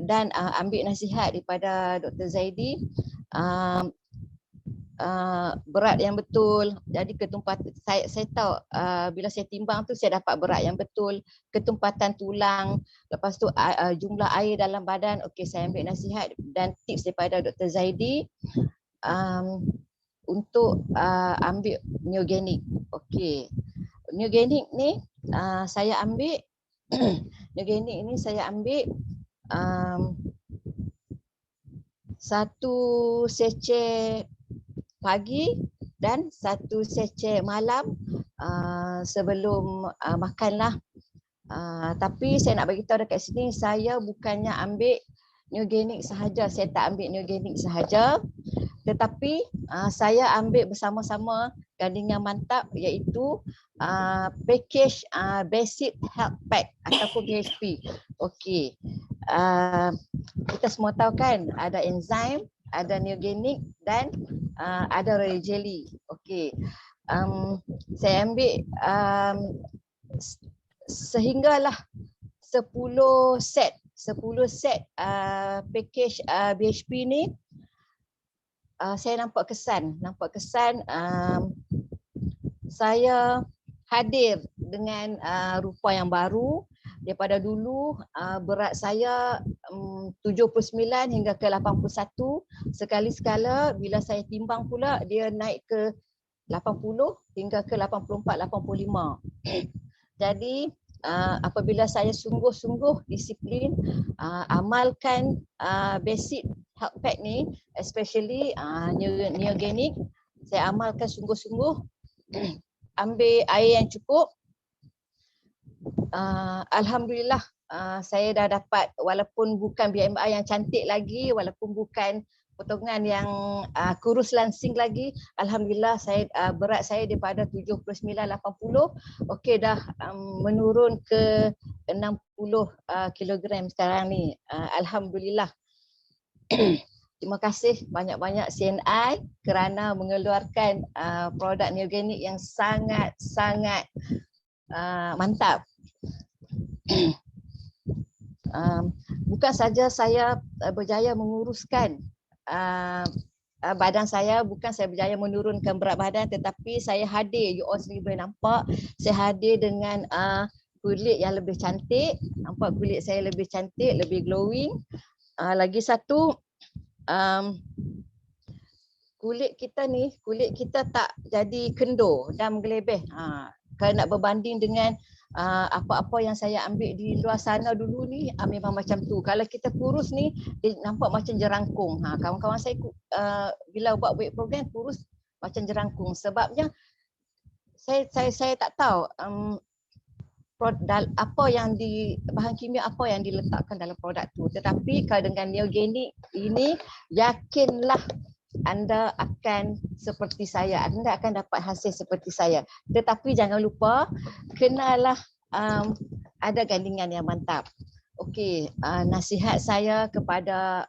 dan ambil nasihat daripada Dr. Zaidi, berat yang betul. Jadi ketumpatan saya tahu bila saya timbang tu saya dapat berat yang betul, ketumpatan tulang, lepas tu jumlah air dalam badan. Okey, saya ambil nasihat dan tips daripada Dr. Zaidi untuk ambil Neogenic. Okey, Neogenic ni saya ambil Neogenic ni saya ambil satu seceh pagi, dan 1 secek malam sebelum makanlah. Tapi saya nak bagi tahu dekat sini, saya bukannya ambil Neogenic sahaja, saya tak ambil Neogenic sahaja, tetapi saya ambil bersama-sama gandingan mantap, iaitu package basic health pack ataupun BHP. Okey. Kita semua tahu kan ada enzim, ada Neogenic dan ada royal jelly. Okey. Saya ambil sehinggalah 10 set package BHP ni. Saya nampak kesan saya hadir dengan rupa yang baru. Daripada dulu berat saya 79 hingga ke 81. Sekali-sekala bila saya timbang pula dia naik ke 80 hingga ke 84-85. Jadi apabila saya sungguh-sungguh disiplin amalkan basic health pack ni, especially Neogenic, saya amalkan sungguh-sungguh, ambil air yang cukup. Alhamdulillah saya dah dapat, walaupun bukan BMI yang cantik lagi, walaupun bukan potongan yang kurus langsing lagi, alhamdulillah saya berat saya daripada 79-80 okey dah menurun ke 60 kilogram sekarang ni. Alhamdulillah. Terima kasih banyak-banyak CNI kerana mengeluarkan produk Neogenic yang sangat-sangat mantap. Bukan saja saya berjaya menguruskan badan saya, bukan saya berjaya menurunkan berat badan, tetapi saya hadir, you all sendiri boleh nampak, saya hadir dengan kulit yang lebih cantik. Nampak kulit saya lebih cantik, lebih glowing. Lagi satu, kulit kita tak jadi kendur dan menggelebeh. Kalau nak berbanding dengan apa-apa yang saya ambil di luar sana dulu ni, memang macam tu. Kalau kita kurus ni, dia nampak macam jerangkung. Kawan-kawan saya bila buat weight program kurus macam jerangkung. Sebabnya saya tak tahu apa yang bahan kimia apa yang diletakkan dalam produk tu. Tetapi kalau dengan Neogenic ini, yakinlah anda akan seperti saya, anda akan dapat hasil seperti saya. Tetapi jangan lupa, kenalah ada gandingan yang mantap. Okey, nasihat saya kepada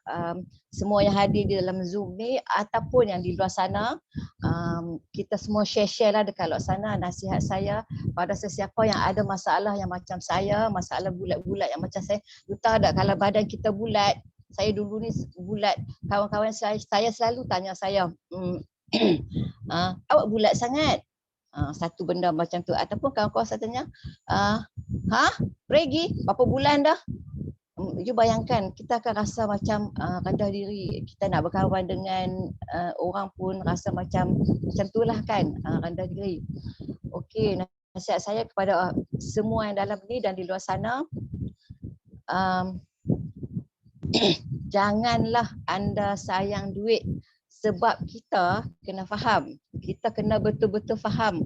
semua yang hadir di dalam Zoom ni ataupun yang di luar sana, kita semua share lah dekat luar sana. Nasihat saya pada sesiapa yang ada masalah yang macam saya, masalah bulat-bulat yang macam saya. You tahu tak, kalau badan kita bulat, saya dulu ni bulat, kawan-kawan saya selalu tanya saya, awak bulat sangat. Satu benda macam tu. Ataupun kawan-kawan saya tanya, Regi, berapa bulan dah? You bayangkan, kita akan rasa macam rendah diri. Kita nak berkawan dengan orang pun rasa macam tu lah kan, rendah diri. Okey, nasihat saya kepada semua yang dalam ni dan di luar sana, janganlah anda sayang duit, sebab kita kena faham, kita kena betul-betul faham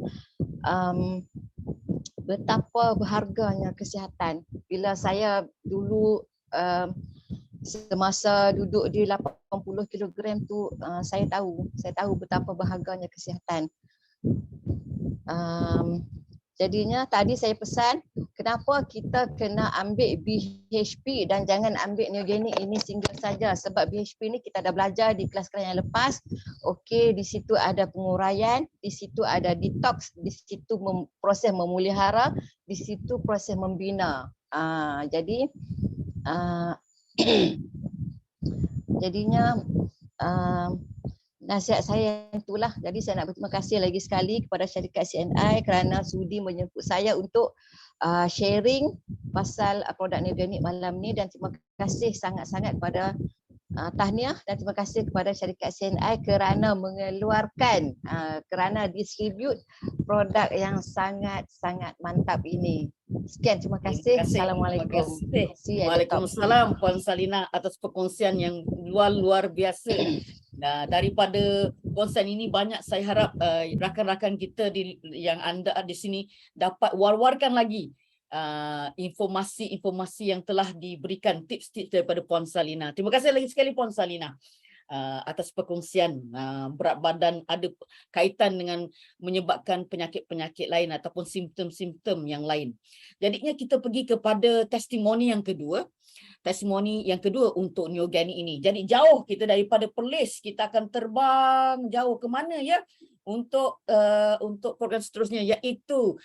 betapa berharganya kesihatan. Bila saya dulu semasa duduk di 80 kilogram tu, saya tahu betapa berharganya kesihatan. Jadinya tadi saya pesan, kenapa kita kena ambil BHP dan jangan ambil Neogenic ini single saja, sebab BHP ni kita dah belajar di kelas-kelas yang lepas. Okey, di situ ada penguraian, di situ ada detox, di situ proses memulihara, di situ proses membina. Jadinya nasihat saya itulah. Jadi saya nak berterima kasih lagi sekali kepada syarikat CNI kerana sudi menjemput saya untuk sharing pasal produk Neogenic malam ni, dan terima kasih sangat-sangat kepada tahniah dan terima kasih kepada syarikat CNI kerana mengeluarkan, kerana distribute produk yang sangat-sangat mantap ini. Sekian, terima kasih. Assalamualaikum. Waalaikumsalam Puan Salina atas perkongsian yang luar biasa. Nah, daripada konsen ini banyak saya harap rakan-rakan kita yang anda di sini dapat war-warkan lagi informasi-informasi yang telah diberikan, tips-tips daripada Puan Salina. Terima kasih lagi sekali Puan Salina atas perkongsian. Berat badan ada kaitan dengan menyebabkan penyakit-penyakit lain ataupun simptom-simptom yang lain. Jadinya kita pergi kepada testimoni yang kedua. Testimoni yang kedua untuk Neogani ini. Jadi jauh kita daripada Perlis, kita akan terbang jauh ke mana ya untuk program seterusnya, iaitu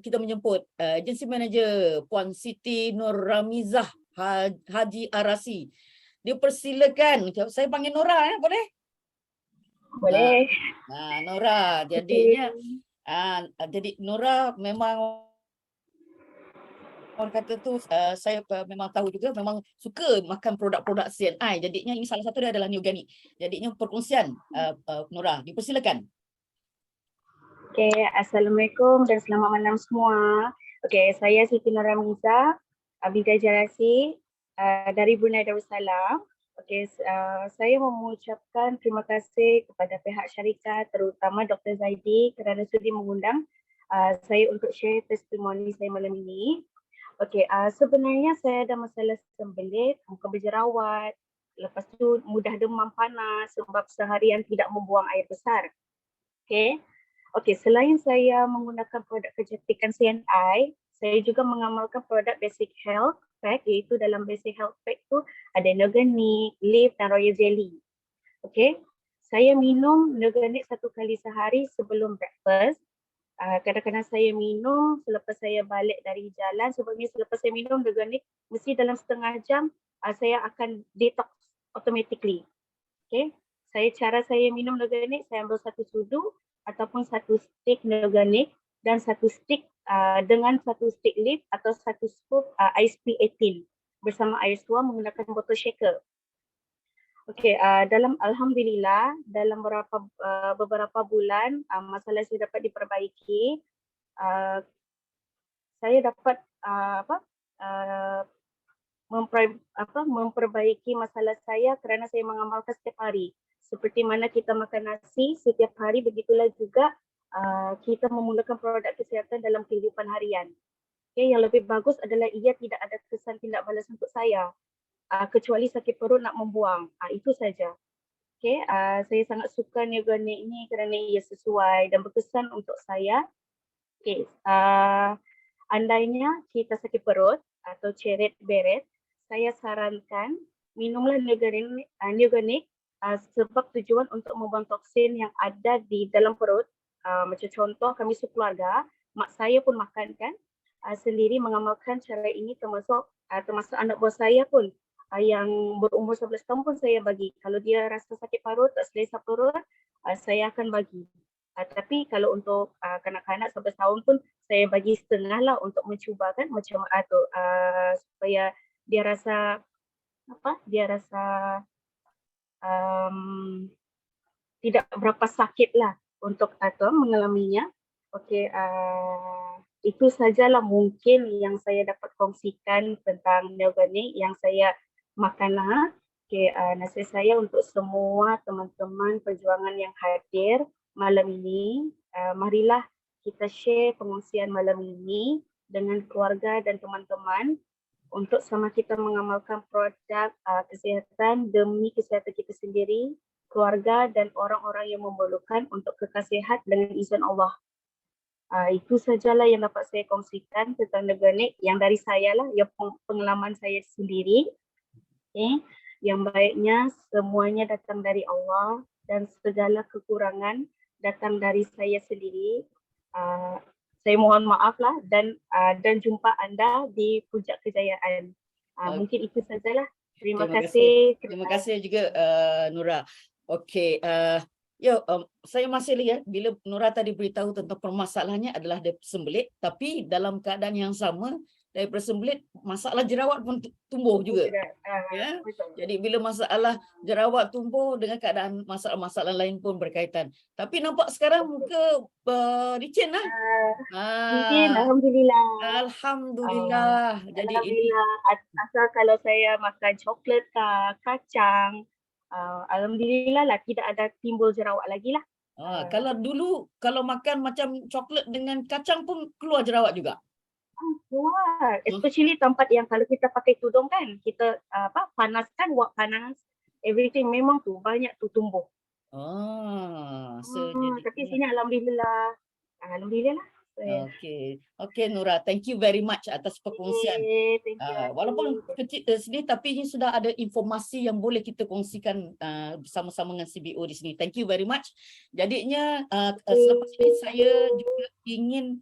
kita menjemput agensi manager Puan Siti Nur Ramizah Haji Arasi. Dipersilakan. Saya panggil Nora boleh? Boleh. Nora, jadinya jadi Nora memang orang kata tu saya memang tahu juga memang suka makan produk-produk CNI. Jadinya ini salah satu dia adalah Neogani. Jadinya perkongsian Nora, dipersilakan. Okay, Assalamualaikum dan selamat malam semua. Okay, saya Siti Nur Ramizah binti Arasi dari Brunei Darussalam. Okay, saya mengucapkan terima kasih kepada pihak syarikat, terutama Dr. Zaidi kerana sudi mengundang saya untuk share testimoni saya malam ini. Okey, sebenarnya saya ada masalah sembelit, muka berjerawat, lepas tu mudah demam panas sebab seharian tidak membuang air besar. Okey, selain saya menggunakan produk kecantikan CNI, saya juga mengamalkan produk Basic Health Pack, iaitu dalam Basic Health Pack tu ada Neogani, Leaf dan Royal Jelly. Okey, saya minum Neogani 1 kali sehari sebelum breakfast. Kadang-kadang saya minum selepas saya balik dari jalan. Sebabnya selepas saya minum Neogani, mesti dalam setengah jam saya akan detox automatically. Okay. Cara saya minum Neogani, saya ambil 1 sudu ataupun 1 stick Neogani dan 1 stick dengan 1 stick Leaf atau 1 scoop ISP18 bersama air suam menggunakan botol shaker. Okey, alhamdulillah dalam beberapa bulan masalah saya dapat diperbaiki. Saya dapat memperbaiki masalah saya kerana saya mengamalkan setiap hari. Seperti mana kita makan nasi setiap hari, begitulah juga kita memulakan produk kesihatan dalam kehidupan harian. Okay, yang lebih bagus adalah ia tidak ada kesan tindak balas untuk saya. Kecuali sakit perut nak membuang. Itu saja. Okay, saya sangat suka Neogani ini kerana ia sesuai dan berkesan untuk saya. Okay, andainya kita sakit perut atau ceret beret, saya sarankan minumlah Neogani sebab tujuan untuk membuang toksin yang ada di dalam perut. Macam contoh kami sekeluarga, mak saya pun makan kan, sendiri mengamalkan cara ini termasuk anak buah saya pun. Yang berumur 11 tahun pun saya bagi. Kalau dia rasa sakit parut, tak selesa perut, saya akan bagi. Tapi kalau untuk kanak-kanak 11 tahun pun saya bagi setengah lah untuk mencubakan macam tu supaya dia rasa tidak berapa sakit lah untuk mengalaminya. Okey, itu sajalah mungkin yang saya dapat kongsikan tentang Neogani yang saya makanlah. Okay, nasihat saya untuk semua teman-teman perjuangan yang hadir malam ini, marilah kita share pengungsian malam ini dengan keluarga dan teman-teman untuk sama kita mengamalkan produk kesihatan demi kesihatan kita sendiri, keluarga dan orang-orang yang memerlukan untuk kekal sihat dengan izin Allah. Itu sajalah yang dapat saya kongsikan tentang Neogani yang dari saya lah, yang pengalaman saya sendiri. Okay. Yang baiknya semuanya datang dari Allah dan segala kekurangan datang dari saya sendiri. Saya mohon maaf lah dan jumpa anda di puncak kejayaan. Mungkin itu sajalah. Terima kasih. Terima kasih juga Nora. Okey, saya masih lihat bila Nora tadi beritahu tentang permasalahannya adalah dia sembelit, tapi dalam keadaan yang sama daripada sembelit, masalah jerawat pun tumbuh juga. Ya? Jadi bila masalah jerawat tumbuh dengan keadaan masalah-masalah lain pun berkaitan. Tapi nampak sekarang muka licin lah. Licin, alhamdulillah. Alhamdulillah. Jadi alhamdulillah. Asal kalau saya makan coklat kacang, Alhamdulillah lah tidak ada timbul jerawat lagi lah. Kalau dulu kalau makan macam coklat dengan kacang pun keluar jerawat juga. Keluar, especially tempat yang kalau kita pakai tudung kan, kita panaskan, wak panas, everything memang tu banyak tu tumbuh. Tapi sini alhamdulillah. Alhamdulillah lah. Okey Nura, thank you very much atas perkongsian. Thank you. Walaupun kecil sedih, tapi ini sudah ada informasi yang boleh kita kongsikan bersama-sama dengan CBO di sini. Thank you very much. Jadinya selepas ini saya juga ingin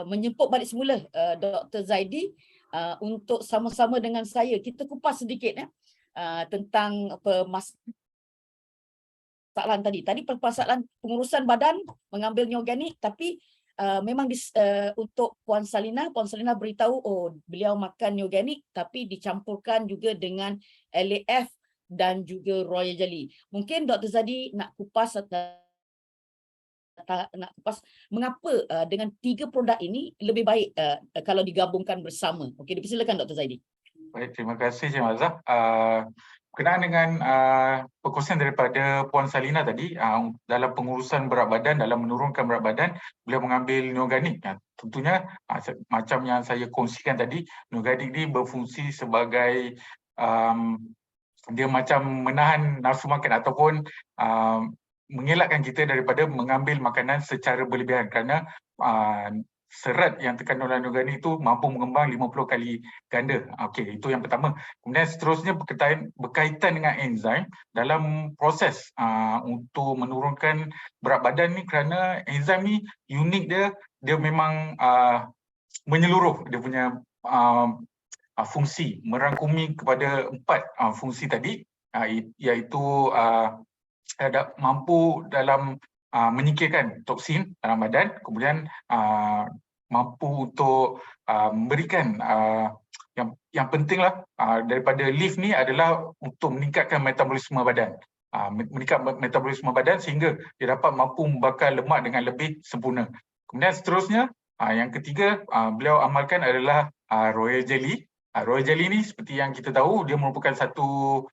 menjemput balik semula Dr. Zaidi untuk sama-sama dengan saya kita kupas sedikit tentang permasalahan tadi. Tadi permasalahan pengurusan badan mengambil organik, tapi memang untuk Puan Salina beritahu beliau makan organik tapi dicampurkan juga dengan LAF dan juga Royal Jelly. Mungkin Dr. Zaidi nak kupas mengapa dengan 3 produk ini lebih baik kalau digabungkan bersama. Okey, dipersilakan Dr. Zaidi. Baik, terima kasih Cik Mazah. Berkenaan dengan perkongsian daripada Puan Salina tadi, dalam pengurusan berat badan, dalam menurunkan berat badan, beliau mengambil organik. Tentunya macam yang saya kongsikan tadi, organik ini berfungsi sebagai dia macam menahan nafsu makan ataupun mengelakkan kita daripada mengambil makanan secara berlebihan, kerana serat yang terkandung dalam organik itu mampu mengembang 50 kali ganda. Okey, itu yang pertama. Kemudian seterusnya berkaitan dengan enzim dalam proses untuk menurunkan berat badan ni, kerana enzim ni unik dia memang menyeluruh dia punya fungsi, merangkumi kepada 4 fungsi tadi, iaitu mampu dalam menyingkirkan toksin dalam badan, kemudian mampu untuk memberikan yang pentinglah daripada leaf ni adalah untuk meningkatkan metabolisme badan. Meningkatkan metabolisme badan sehingga dia dapat mampu membakar lemak dengan lebih sempurna. Kemudian seterusnya, yang ketiga beliau amalkan adalah Royal Jelly. Royal Jelly ni seperti yang kita tahu, dia merupakan satu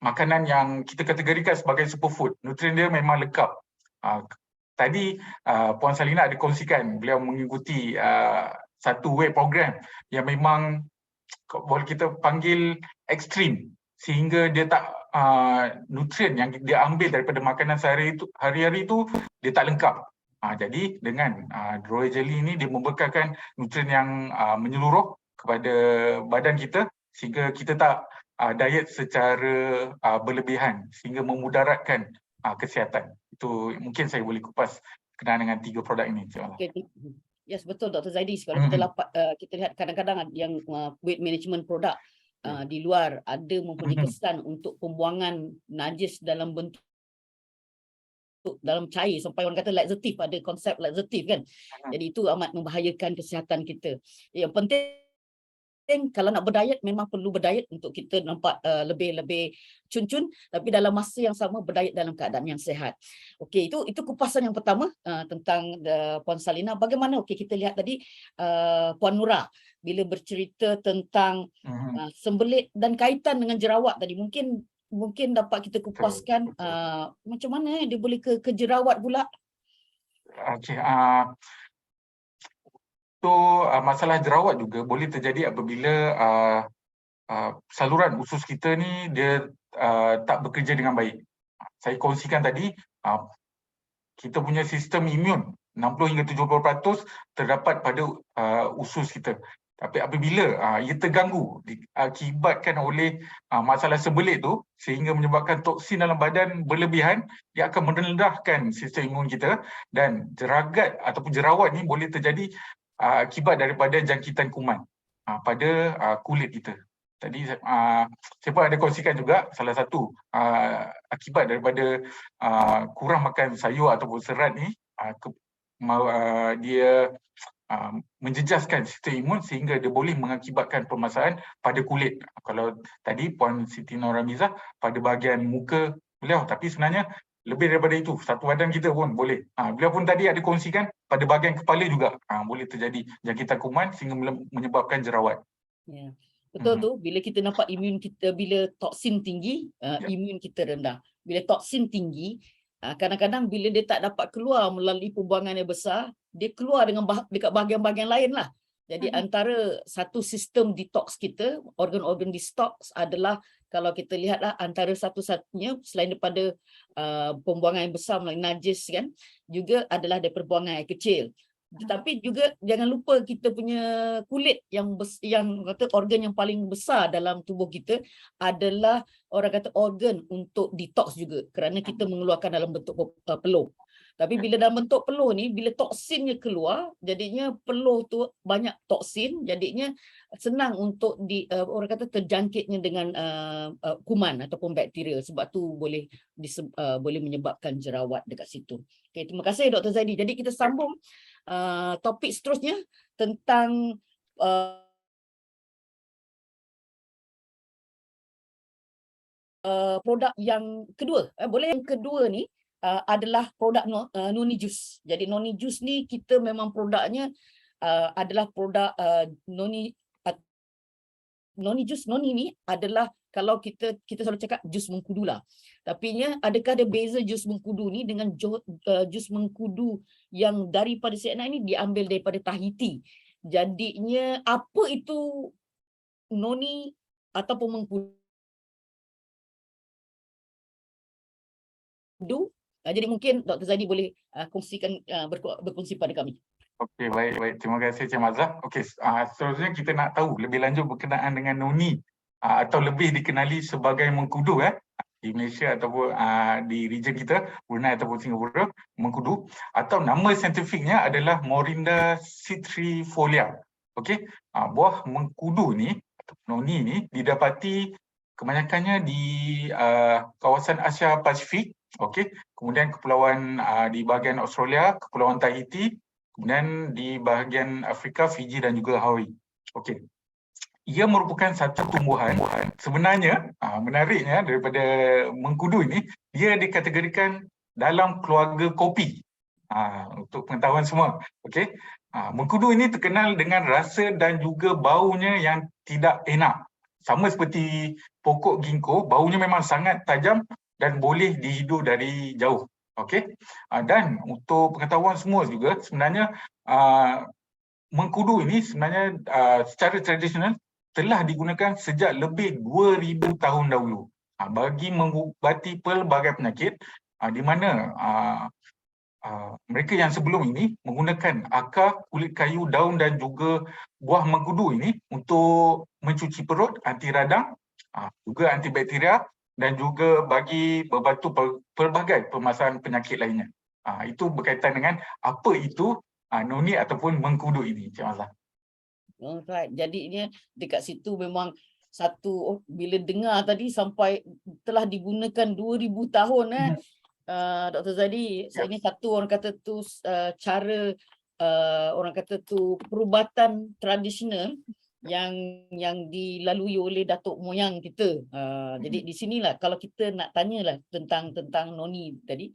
makanan yang kita kategorikan sebagai superfood. Nutrien dia memang lengkap. Tadi Puan Salina ada kongsikan beliau mengikuti satu weight program yang memang boleh kita panggil ekstrim, sehingga dia tak nutrien yang dia ambil daripada makanan hari-hari itu dia tak lengkap. Jadi dengan Royal Jelly ini dia membekalkan nutrien yang menyeluruh kepada badan kita, sehingga kita tak diet secara berlebihan sehingga memudaratkan kesihatan. Itu mungkin saya boleh kupas berkenaan dengan 3 produk ini. Okay. Yes, betul Dr. Zaidi. Kalau kita lihat kadang-kadang yang weight management produk di luar ada mempunyai kesan untuk pembuangan najis dalam bentuk dalam cair, sampai orang kata laxatif, ada konsep laxatif kan. Jadi itu amat membahayakan kesihatan kita. Yang penting kalau nak berdiet memang perlu berdiet untuk kita nampak lebih cun-cun, tapi dalam masa yang sama berdiet dalam keadaan yang sihat. Okey, itu kupasan yang pertama tentang Puan Salina. Bagaimana kita lihat tadi Puan Nura bila bercerita tentang sembelit dan kaitan dengan jerawat tadi, mungkin dapat kita kupaskan macam mana dia boleh ke jerawat pula. Okey, masalah jerawat juga boleh terjadi apabila saluran usus kita ni dia tak bekerja dengan baik. Saya kongsikan tadi, kita punya sistem imun 60 hingga 70% terdapat pada usus kita. Tapi apabila ia terganggu diakibatkan oleh masalah sembelit tu, sehingga menyebabkan toksin dalam badan berlebihan, dia akan merendahkan sistem imun kita, dan jeragat ataupun jerawat ni boleh terjadi akibat daripada jangkitan kuman pada kulit kita. Tadi saya pun ada kongsikan juga salah satu akibat daripada kurang makan sayur ataupun serat ni, dia menjejaskan sistem imun sehingga dia boleh mengakibatkan permasalahan pada kulit. Kalau tadi Puan Siti Noramizah pada bahagian muka beliau, tapi sebenarnya lebih daripada itu, satu badan kita pun boleh. Beliau pun tadi ada kongsikan pada bahagian kepala juga boleh terjadi jangkitan kuman sehingga menyebabkan jerawat. Ya. Betul tu, bila kita nampak imun kita, bila toksin tinggi, imun kita rendah. Bila toksin tinggi, kadang-kadang bila dia tak dapat keluar melalui pembuangan yang besar, dia keluar dengan dekat bahagian-bahagian lain lah. Jadi antara satu sistem detox kita, organ-organ detox adalah, kalau kita lihatlah, antara satu-satunya selain daripada pembuangan yang besar melalui najis kan, juga adalah daripada buangan air kecil. Tetapi juga jangan lupa kita punya kulit yang kata organ yang paling besar dalam tubuh kita adalah orang kata organ untuk detox juga, kerana kita mengeluarkan dalam bentuk peluh. Tapi bila dalam bentuk peluh ni, bila toksinnya keluar, jadinya peluh tu banyak toksin, jadinya senang untuk orang kata terjangkitnya dengan kuman ataupun bakteria, sebab tu boleh menyebabkan jerawat dekat situ. Okay, terima kasih Dr. Zaidi. Jadi kita sambung topik seterusnya tentang produk yang kedua. Boleh yang kedua ni adalah produk noni jus. Jadi noni jus ni kita memang produknya adalah produk noni jus. Noni ni adalah, kalau kita selalu cakap jus mengkudu lah. Tapi adakah ada beza jus mengkudu ni dengan jus mengkudu yang daripada Sienna ini diambil daripada Tahiti. Jadinya apa itu noni ataupun mengkudu? Jadi mungkin Dr. Zaidi boleh kongsikan, berkongsi pada kami. Okey, baik. Terima kasih Cik Mazah. Okey, seterusnya kita nak tahu lebih lanjut berkenaan dengan noni atau lebih dikenali sebagai mengkudu di Malaysia ataupun di region kita, Brunei ataupun Singapura, mengkudu, atau nama saintifiknya adalah Morinda citrifolia. Okey, buah mengkudu ni, noni ni didapati kebanyakannya di kawasan Asia Pasifik, okey, kemudian kepulauan di bahagian Australia, kepulauan Tahiti, kemudian di bahagian Afrika, Fiji dan juga Hawaii. Okey. Ia merupakan satu tumbuhan, sebenarnya menariknya daripada mengkudu ini, dia dikategorikan dalam keluarga kopi. Untuk pengetahuan semua. Okey. Mengkudu ini terkenal dengan rasa dan juga baunya yang tidak enak. Sama seperti pokok ginkgo, baunya memang sangat tajam dan boleh dihidu dari jauh. Okey. Dan untuk pengetahuan semua juga, sebenarnya mengkudu ini sebenarnya secara tradisional telah digunakan sejak lebih 2000 tahun dahulu bagi mengubati pelbagai penyakit, di mana mereka yang sebelum ini menggunakan akar, kulit kayu, daun dan juga buah mengkudu ini untuk mencuci perut, anti radang, juga antibakteria dan juga bagi membantu pelbagai permasalahan penyakit lainnya. Itu berkaitan dengan apa itu noni ataupun mengkudu ini, Cik Mazah. Alright, jadinya dekat situ memang satu, bila dengar tadi sampai telah digunakan 2000 tahun Dr. Zaidi, ini satu orang kata tu cara orang kata tu perubatan tradisional yang dilalui oleh datuk moyang kita. Jadi di sinilah kalau kita nak tanyalah tentang noni tadi,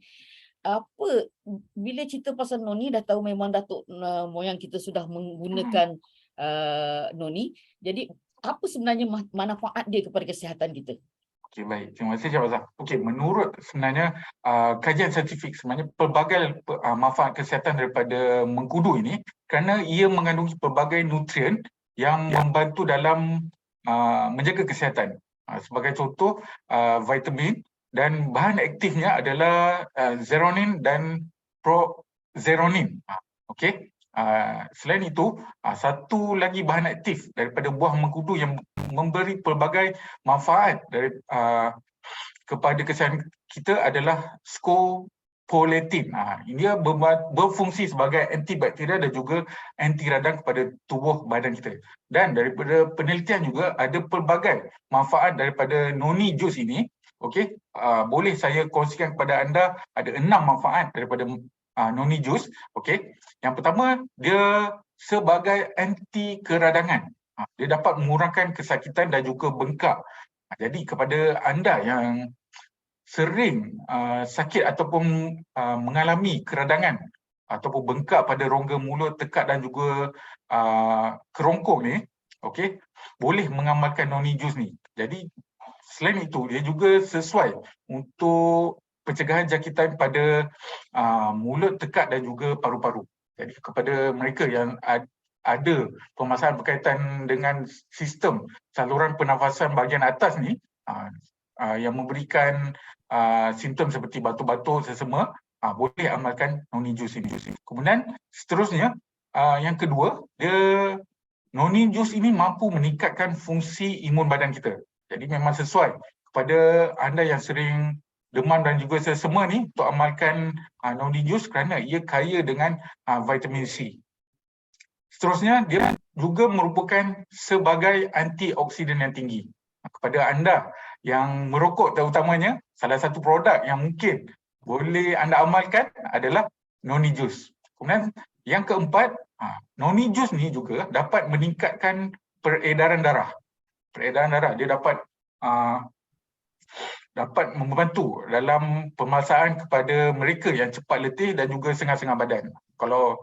apa bila cerita pasal noni, dah tahu memang datuk moyang kita sudah menggunakan noni. Jadi apa sebenarnya manfaat dia kepada kesihatan kita? Okey, baik. Terima kasih Cik Mazah. Okey, menurut sebenarnya kajian saintifik, sebenarnya pelbagai manfaat kesihatan daripada mengkudu ini kerana ia mengandungi pelbagai nutrien yang membantu dalam menjaga kesihatan. Sebagai contoh, vitamin dan bahan aktifnya adalah zeronin dan prozeronin. Okey. Selain itu, satu lagi bahan aktif daripada buah mengkudu yang memberi pelbagai manfaat kepada kesihatan kita adalah scopoletin. Ia berfungsi sebagai antibakteria dan juga anti radang kepada tubuh badan kita. Dan daripada penelitian juga ada pelbagai manfaat daripada noni jus ini. Okey, boleh saya kongsikan kepada anda ada 6 manfaat daripada noni jus. Okey, yang pertama, dia sebagai anti keradangan. Dia dapat mengurangkan kesakitan dan juga bengkak. Jadi kepada anda yang sering sakit ataupun mengalami keradangan ataupun bengkak pada rongga mulut, tekak dan juga kerongkong ni, okey, boleh mengamalkan noni jus ni. Jadi selain itu dia juga sesuai untuk pencegahan jangkitan pada mulut, tekak dan juga paru-paru. Jadi kepada mereka yang ada permasalahan berkaitan dengan sistem saluran pernafasan bahagian atas ni yang memberikan simptom seperti batuk-batuk, sesama, boleh amalkan noni jus ini. Kemudian seterusnya yang kedua, noni jus ini mampu meningkatkan fungsi imun badan kita. Jadi memang sesuai kepada anda yang sering demam dan juga sesama ni untuk amalkan noni jus kerana ia kaya dengan vitamin C. Seterusnya, dia juga merupakan sebagai antioksidan yang tinggi. Kepada anda yang merokok terutamanya, salah satu produk yang mungkin boleh anda amalkan adalah noni jus. Kemudian yang keempat, noni jus ni juga dapat meningkatkan peredaran darah. Peredaran darah, dia dapat membantu dalam pemaksaan kepada mereka yang cepat letih dan juga sengah-sengah badan. Kalau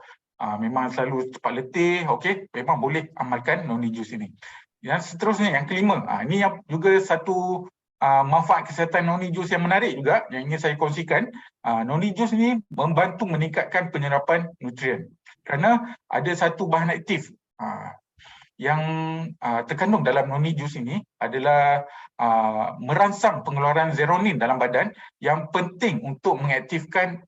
memang selalu cepat letih, okey, memang boleh amalkan noni jus ini. Yang seterusnya, yang kelima, ini yang juga satu manfaat kesihatan noni jus yang menarik juga yang ingin saya kongsikan. Noni jus ni membantu meningkatkan penyerapan nutrien kerana ada satu bahan aktif yang terkandung dalam noni jus ini adalah merangsang pengeluaran serotonin dalam badan yang penting untuk mengaktifkan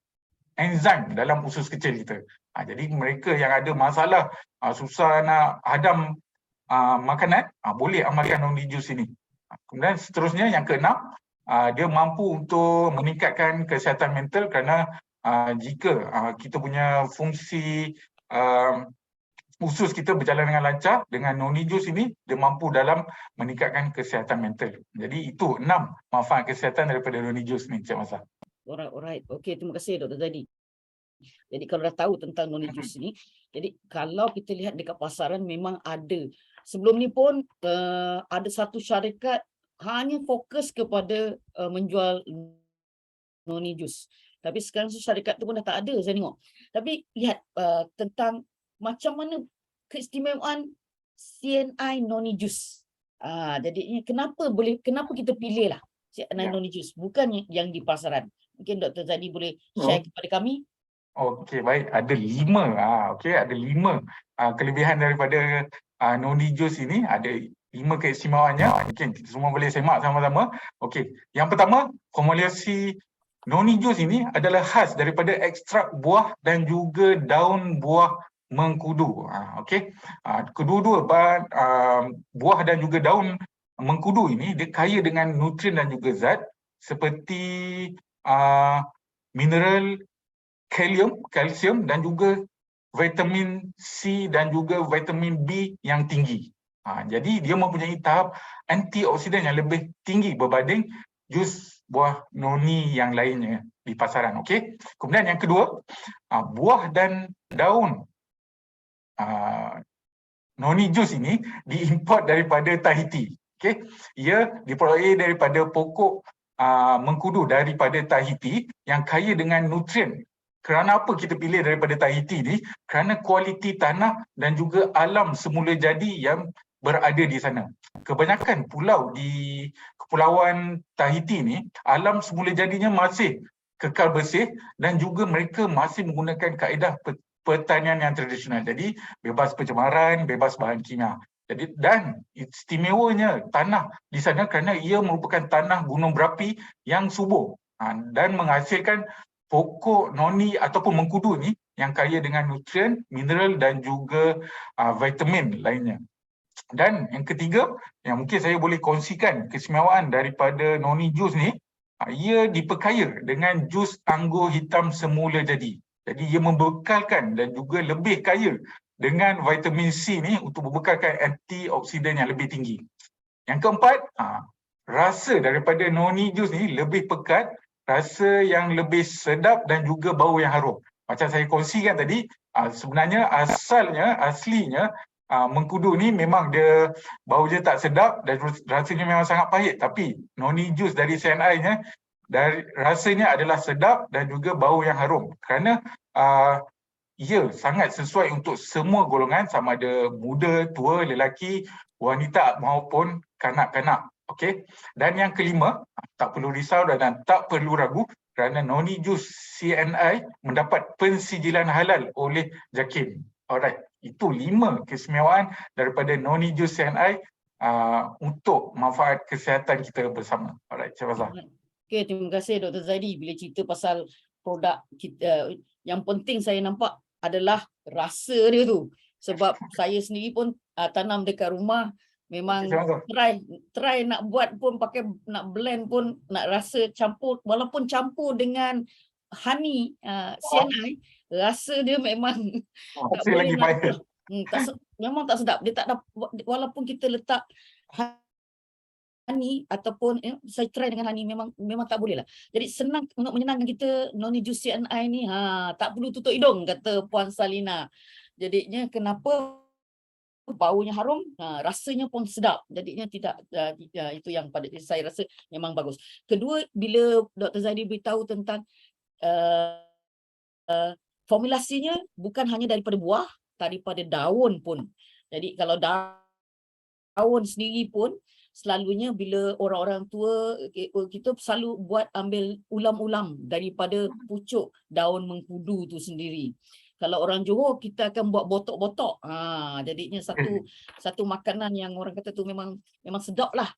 enzim dalam usus kecil kita. Jadi mereka yang ada masalah susah nak hadam makanan, boleh amalkan noni jus ini. Kemudian seterusnya yang keenam, dia mampu untuk meningkatkan kesihatan mental kerana jika kita punya fungsi usus kita berjalan dengan lancar, dengan noni jus ini dia mampu dalam meningkatkan kesihatan mental. Jadi itu 6 manfaat kesihatan daripada noni jus ni, Cik Masa. Alright. Okey, terima kasih Dr. Zadi. Jadi kalau dah tahu tentang noni jus ni, jadi kalau kita lihat dekat pasaran memang ada. Sebelum ni pun ada satu syarikat hanya fokus kepada menjual noni jus. Tapi sekarang syarikat tu pun dah tak ada saya tengok. Tapi lihat tentang macam mana keistimewaan CNI noni jus. Jadi kenapa kita pilih lah CNI noni jus, bukan yang di pasaran. Mungkin Dr. Zadi boleh share kepada kami. Okey, baik. Ada 5. Okey, ada 5 kelebihan daripada noni jus ini. Ada 5 keistimewaannya. Mungkin kita semua boleh semak sama-sama. Okey, yang pertama, formulasi noni jus ini adalah khas daripada ekstrak buah dan juga daun buah mengkudu. Okey, kedua-dua buah dan juga daun mengkudu ini dia kaya dengan nutrien dan juga zat seperti mineral kalsium dan juga vitamin C dan juga vitamin B yang tinggi. Jadi dia mempunyai tahap antioksidan yang lebih tinggi berbanding jus buah noni yang lainnya di pasaran. Okey. Kemudian yang kedua, buah dan daun noni jus ini diimport daripada Tahiti. Okey. Ia diperoleh daripada pokok mengkudu daripada Tahiti yang kaya dengan nutrien. Kerana apa kita pilih daripada Tahiti ni? Kerana kualiti tanah dan juga alam semula jadi yang berada di sana. Kebanyakan pulau di Kepulauan Tahiti ni, alam semula jadinya masih kekal bersih dan juga mereka masih menggunakan kaedah pertanian yang tradisional. Jadi bebas pencemaran, bebas bahan kimia. Jadi dan istimewanya tanah di sana kerana ia merupakan tanah gunung berapi yang subur dan menghasilkan pokok noni ataupun mengkudu ni yang kaya dengan nutrien, mineral dan juga vitamin lainnya. Dan yang ketiga, yang mungkin saya boleh kongsikan keistimewaan daripada noni jus ni, ia diperkaya dengan jus anggur hitam semula jadi. Jadi ia membekalkan dan juga lebih kaya dengan vitamin C ni untuk membekalkan antioksidan yang lebih tinggi. Yang keempat, rasa daripada noni jus ni lebih pekat, rasa yang lebih sedap dan juga bau yang harum. Macam saya kongsikan tadi, sebenarnya aslinya mengkudu ni memang dia bau dia tak sedap dan rasanya memang sangat pahit, tapi noni jus dari CNI-nya dari rasanya adalah sedap dan juga bau yang harum kerana ia sangat sesuai untuk semua golongan sama ada muda, tua, lelaki, wanita maupun kanak-kanak. Okey. Dan yang kelima, tak perlu risau dan tak perlu ragu kerana Noni Jus CNI mendapat pensijilan halal oleh JAKIM. Alright. Itu 5 keistimewaan daripada Noni Jus CNI untuk manfaat kesihatan kita bersama. Alright, Cik Fazal. Okay, terima kasih Dr. Zaidi. Bila cerita pasal produk kita, yang penting saya nampak adalah rasa dia tu. Sebab saya sendiri pun tanam dekat rumah, memang try nak buat pun, pakai nak blend pun, nak rasa campur, walaupun campur dengan honey CNI, rasa dia memang tak boleh nak memang tak sedap. Dia tak dapat, walaupun kita letak honey ataupun saya try dengan honey, memang tak boleh lah. Jadi senang untuk menyenangkan kita, Noni Jus CNI ni tak perlu tutup hidung, kata Puan Salina. Jadinya kenapa baunya harum, rasanya pun sedap. Jadinya tidak itu yang pada saya rasa memang bagus. Kedua, bila Dr. Zaidi beritahu tentang formulasinya bukan hanya daripada buah, daripada daun pun. Jadi kalau daun sendiri pun selalunya bila orang-orang tua kita selalu ambil ulam-ulam daripada pucuk daun mengkudu tu sendiri. Kalau orang Johor kita akan buat botok-botok. Jadinya satu makanan yang orang kata tu memang sedap lah.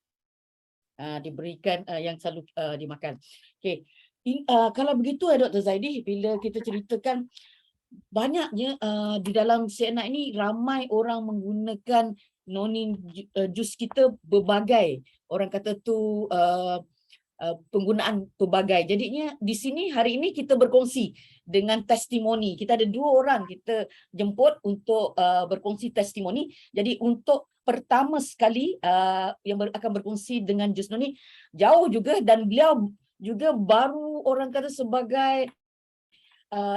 Diberikan yang selalu dimakan. Okey. Kalau begitu Dr. Zaidi, bila kita ceritakan banyaknya di dalam CNI ini ramai orang menggunakan Noni Jus kita berbagai, orang kata tu penggunaan pelbagai. Jadinya di sini hari ini kita berkongsi dengan testimoni. Kita ada 2 orang kita jemput untuk berkongsi testimoni. Jadi untuk pertama sekali yang akan berkongsi dengan Jus Noni jauh juga, dan beliau juga baru orang kata sebagai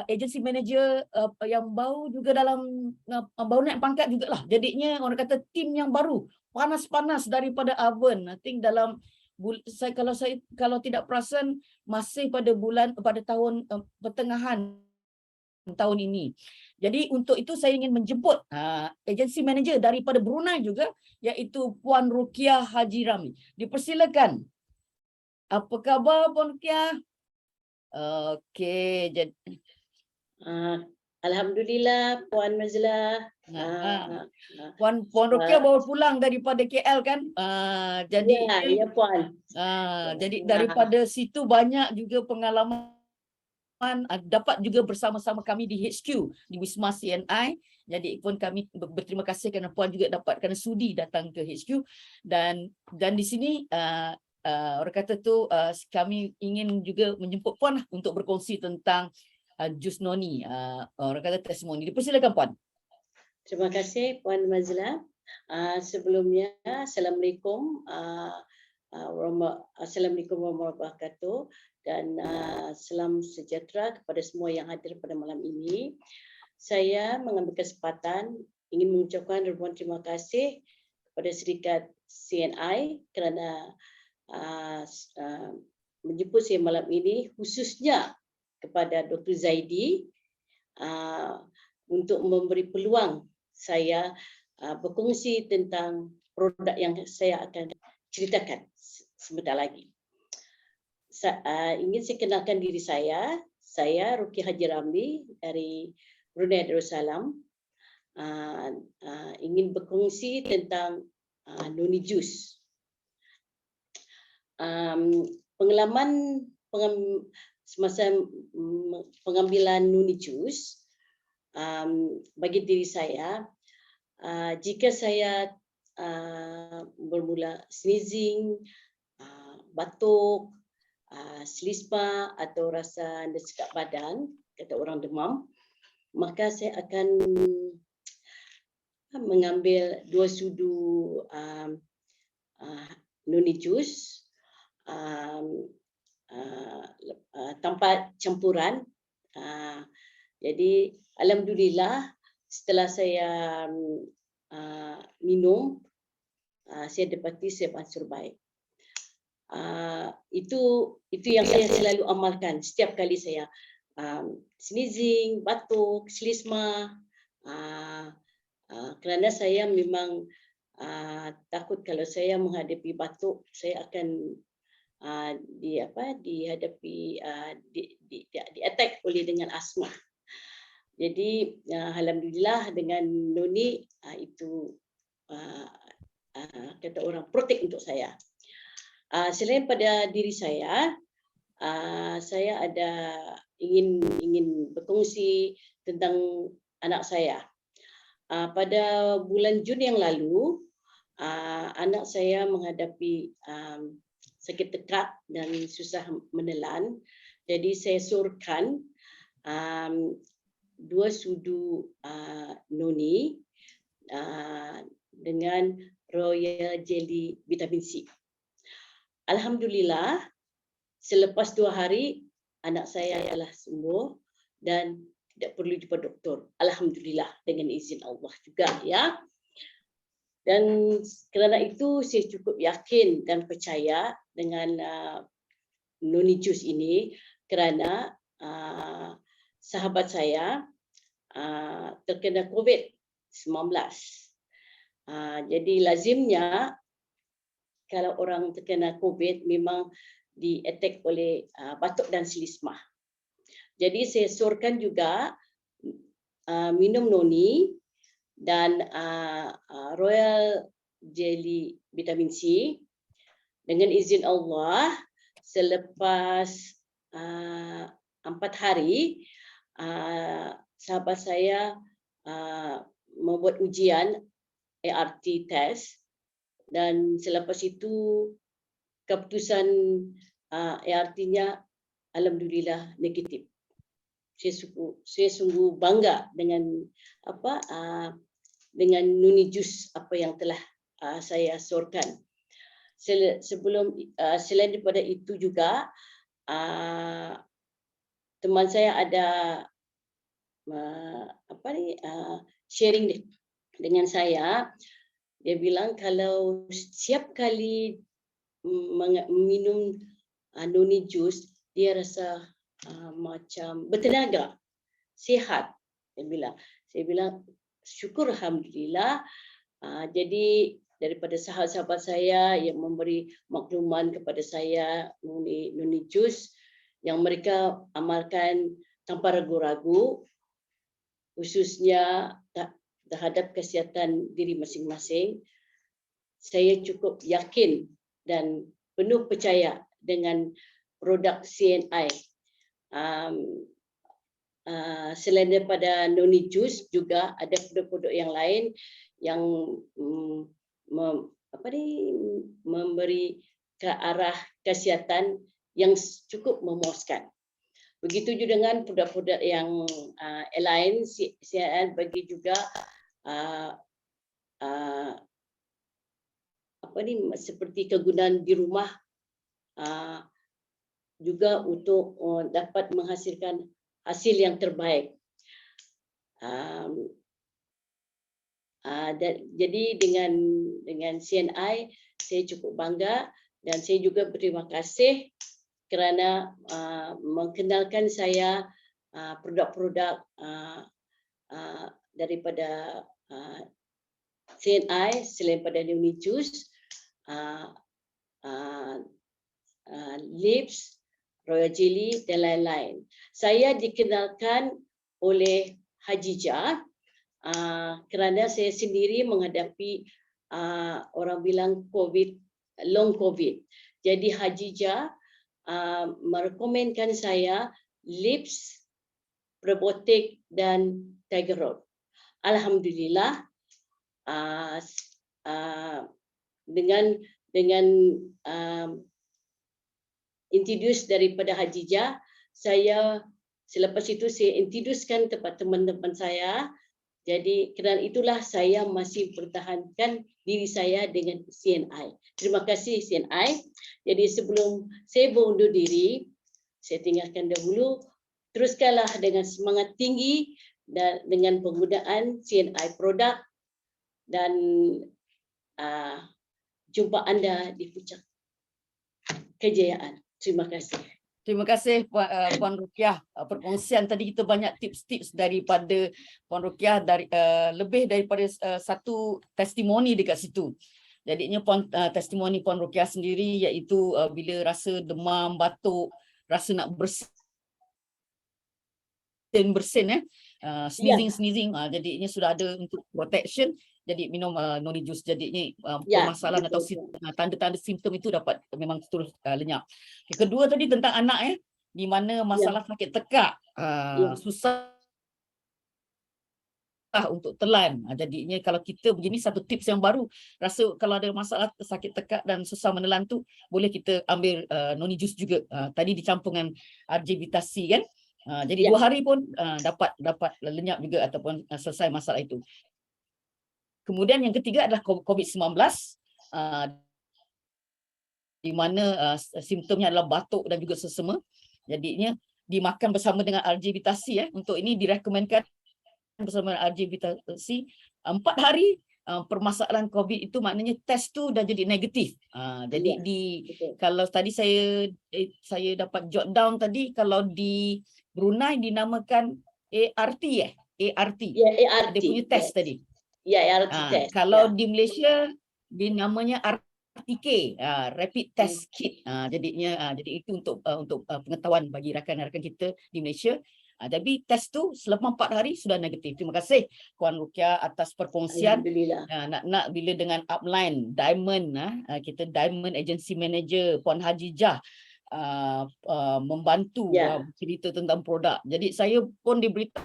agency manager yang baru juga dalam baru naik pangkat jugalah. Jadinya orang kata tim yang baru, panas-panas daripada oven. I think dalam kalau tidak perasan masih pada tahun pertengahan tahun ini. Jadi untuk itu saya ingin menjemput agency manager daripada Brunei juga, iaitu Puan Rukiah Haji Rami. Dipersilakan. Apa khabar Puan Rukiah? Okey, jadi alhamdulillah Puan Mazlah. Puan Rukiah baru pulang daripada KL kan? Jadi ya Puan. Jadi daripada situ banyak juga pengalaman dapat juga bersama-sama kami di HQ di Wisma CNI. Jadi pun kami berterima kasih kerana Puan juga kerana sudi datang ke HQ, dan di sini orang kata tu kami ingin juga menjemput Puan untuk berkongsi tentang Jus Noni, orang kata testimoni. Dipersilakan Puan. Terima kasih Puan Mazlah. Sebelumnya Assalamualaikum warahmatullahi wabarakatuh, dan salam sejahtera kepada semua yang hadir pada malam ini. Saya mengambil kesempatan ingin mengucapkan ribuan terima kasih kepada syarikat CNI kerana menjemput saya malam ini, khususnya kepada Dr. Zaidi untuk memberi peluang saya berkongsi tentang produk yang saya akan ceritakan sebentar lagi. Ingin saya kenalkan diri saya Rukiah Haji Rami dari Brunei Darussalam. Ingin berkongsi tentang Noni Jus. Pengalaman semasa pengambilan Noni Jus bagi diri saya, jika saya bermula sneezing, batuk, selisma atau rasa desak badan, kata orang demam, maka saya akan mengambil 2 sudu Noni Jus tanpa campuran. Jadi alhamdulillah setelah saya minum, saya dapati saya beransur baik. Itu yang saya selalu amalkan setiap kali saya sneezing, batuk, selisma. Kerana saya memang takut kalau saya menghadapi batuk, saya akan dihadapi di attack oleh dengan asma. Jadi alhamdulillah dengan Noni itu kata orang protek untuk saya. Selain pada diri saya ada ingin berkongsi tentang anak saya. Pada bulan Jun yang lalu, anak saya menghadapi sakit tekak dan susah menelan. Jadi saya suruhkan 2 sudu Noni dengan Royal Jelly Vitamin C. Alhamdulillah, selepas 2 hari anak saya telah sembuh dan tidak perlu jumpa doktor. Alhamdulillah dengan izin Allah juga ya. Dan kerana itu saya cukup yakin dan percaya dengan Noni Jus ini kerana sahabat saya terkena COVID-19. Jadi lazimnya kalau orang terkena COVID memang di-attack oleh batuk dan selisma. Jadi saya sorkan juga minum Noni dan Royal Jelly Vitamin C. Dengan izin Allah, selepas 4 hari, sahabat saya membuat ujian ART test dan selepas itu keputusan ART-nya alhamdulillah negatif. Saya sungguh bangga dengan dengan Noni Jus apa yang telah saya sorkan. Selain daripada itu juga teman saya ada sharing dengan saya. Dia bilang kalau setiap kali minum Noni Jus dia rasa macam bertenaga, sihat. Saya bilang syukur alhamdulillah. Jadi daripada sahabat-sahabat saya yang memberi makluman kepada saya Noni Jus yang mereka amalkan tanpa ragu-ragu, khususnya terhadap kesihatan diri masing-masing. Saya cukup yakin dan penuh percaya dengan produk CNI. Selain daripada Noni Jus juga ada produk-produk yang lain yang memberi ke arah kesihatan yang cukup memuaskan. Begitu juga dengan produk-produk yang lain, CNI bagi juga seperti kegunaan di rumah juga untuk dapat menghasilkan hasil yang terbaik. Jadi dengan CNI saya cukup bangga dan saya juga berterima kasih kerana mengenalkan saya produk-produk daripada CNI selain pada Noni Jus, Lips, Royal Jelly dan lain-lain. Saya dikenalkan oleh Hajijah kerana saya sendiri menghadapi orang bilang long COVID. Jadi Hajijah merekomenkan saya Lips, Probiotik dan Tiger Root. Alhamdulillah dengan introduce daripada Hajijah, saya selepas itu saya introducekan kepada teman-teman saya. Jadi kerana itulah saya masih pertahankan diri saya dengan CNI. Terima kasih CNI. Jadi sebelum saya berundur diri, saya tinggalkan dahulu. Teruskanlah dengan semangat tinggi dan dengan penggunaan CNI produk dan jumpa anda di puncak kejayaan. Terima kasih. Terima kasih Puan Rukiah. Perkongsian tadi kita banyak tips-tips daripada Puan Rukiah, dari lebih daripada satu testimoni dekat situ. Jadinya testimoni Puan Rukiah sendiri iaitu bila rasa demam, batuk, rasa nak bersin sneezing, jadinya sudah ada untuk protection, jadi minum noni juice, jadinya permasalahan atau tanda-tanda simptom itu dapat memang terus lenyap. Kedua tadi tentang anak di mana masalah sakit tekak, susah untuk telan. Jadinya kalau kita begini, satu tips yang baru, rasa kalau ada masalah sakit tekak dan susah menelan tu, boleh kita ambil noni juice juga. Tadi dicampur dengan RJ Vitasi kan. Jadi 2 hari pun dapat lenyap juga ataupun selesai masalah itu. Kemudian yang ketiga adalah COVID-19, di mana simptomnya adalah batuk dan juga sesama. Jadinya dimakan bersama dengan RJ Vitasi. Untuk ini direkomendkan bersama dengan RJ Vitasi 4 hari. Permasalahan COVID itu maknanya test tu dah jadi negatif. Jadi kalau tadi saya dapat jot down tadi, kalau di Brunei dinamakan ART ART. ART. Dia punya test tadi. ART test. Kalau di Malaysia dinamanya RTK, Rapid Test Kit. Jadinya jadi itu untuk pengetahuan bagi rakan-rakan kita di Malaysia. Tapi test tu selepas 4 hari sudah negatif. Terima kasih Puan Rukiah atas perkongsian. Nak bila dengan upline Diamond, kita Diamond Agency Manager Puan Hajijah membantu cerita tentang produk. Jadi saya pun diberitahu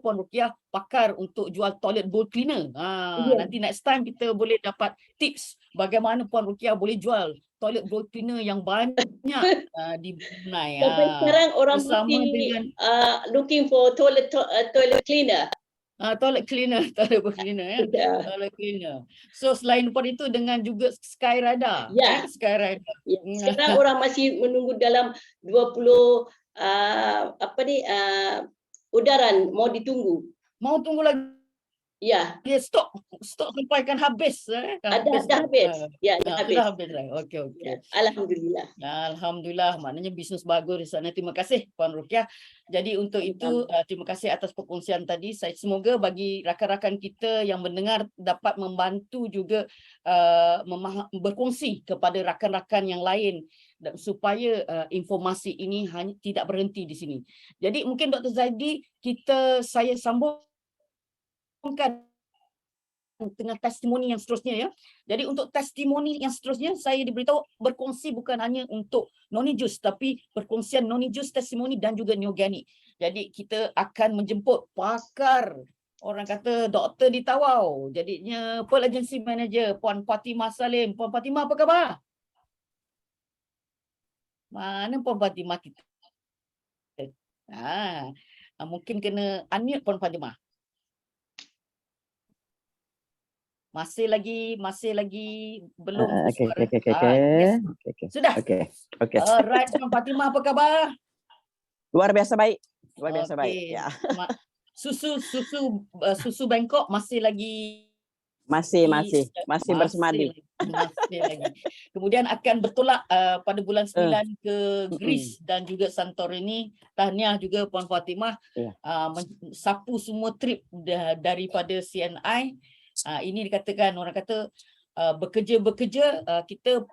Puan Rukiah pakar untuk jual toilet bowl cleaner. Nanti next time kita boleh dapat tips bagaimana Puan Rukiah boleh jual toilet bowl cleaner yang banyak di Brunei. Sampai sekarang orang looking for toilet cleaner. Toilet cleaner. Toilet cleaner. So selain daripada itu dengan juga Sky Radar. Sky Radar. Sekarang orang masih menunggu dalam 20 udaran mau ditunggu. Mau tunggu lagi. Dia stok sampaikan habis. Dah habis. Dah habis. Okey. Alhamdulillah. Alhamdulillah, maknanya bisnes bagus di sana. Terima kasih Puan Rukiah. Jadi untuk itu terima kasih atas perkongsian tadi. Semoga bagi rakan-rakan kita yang mendengar dapat membantu juga berkongsi kepada rakan-rakan yang lain supaya informasi ini tidak berhenti di sini. Jadi mungkin Dr. Zaidi saya sambungkan dengan testimoni yang seterusnya. Jadi untuk testimoni yang seterusnya saya diberitahu berkongsi bukan hanya untuk noni juice, tapi perkongsian noni juice, testimoni dan juga neoganik. Jadi kita akan menjemput pakar, orang kata doktor di Tawau. Jadinya Pearl Agency Manager Puan Fatimah Salim. Puan Fatimah apa khabar? Mana Puan Fatimah kita? Mungkin kena unmute Puan Fatimah. Masih lagi belum. Okay. Sudah. Okay. Alright, Puan Fatimah apa khabar? Luar biasa baik. Baik. Ya. Susu Bangkok masih lagi masih bersemadi. Masih lagi. Kemudian akan bertolak pada bulan 9 ke Greece dan juga Santorini. Tahniah juga Puan Fatimah sapu semua trip daripada CNI. Ini dikatakan, orang kata bekerja kita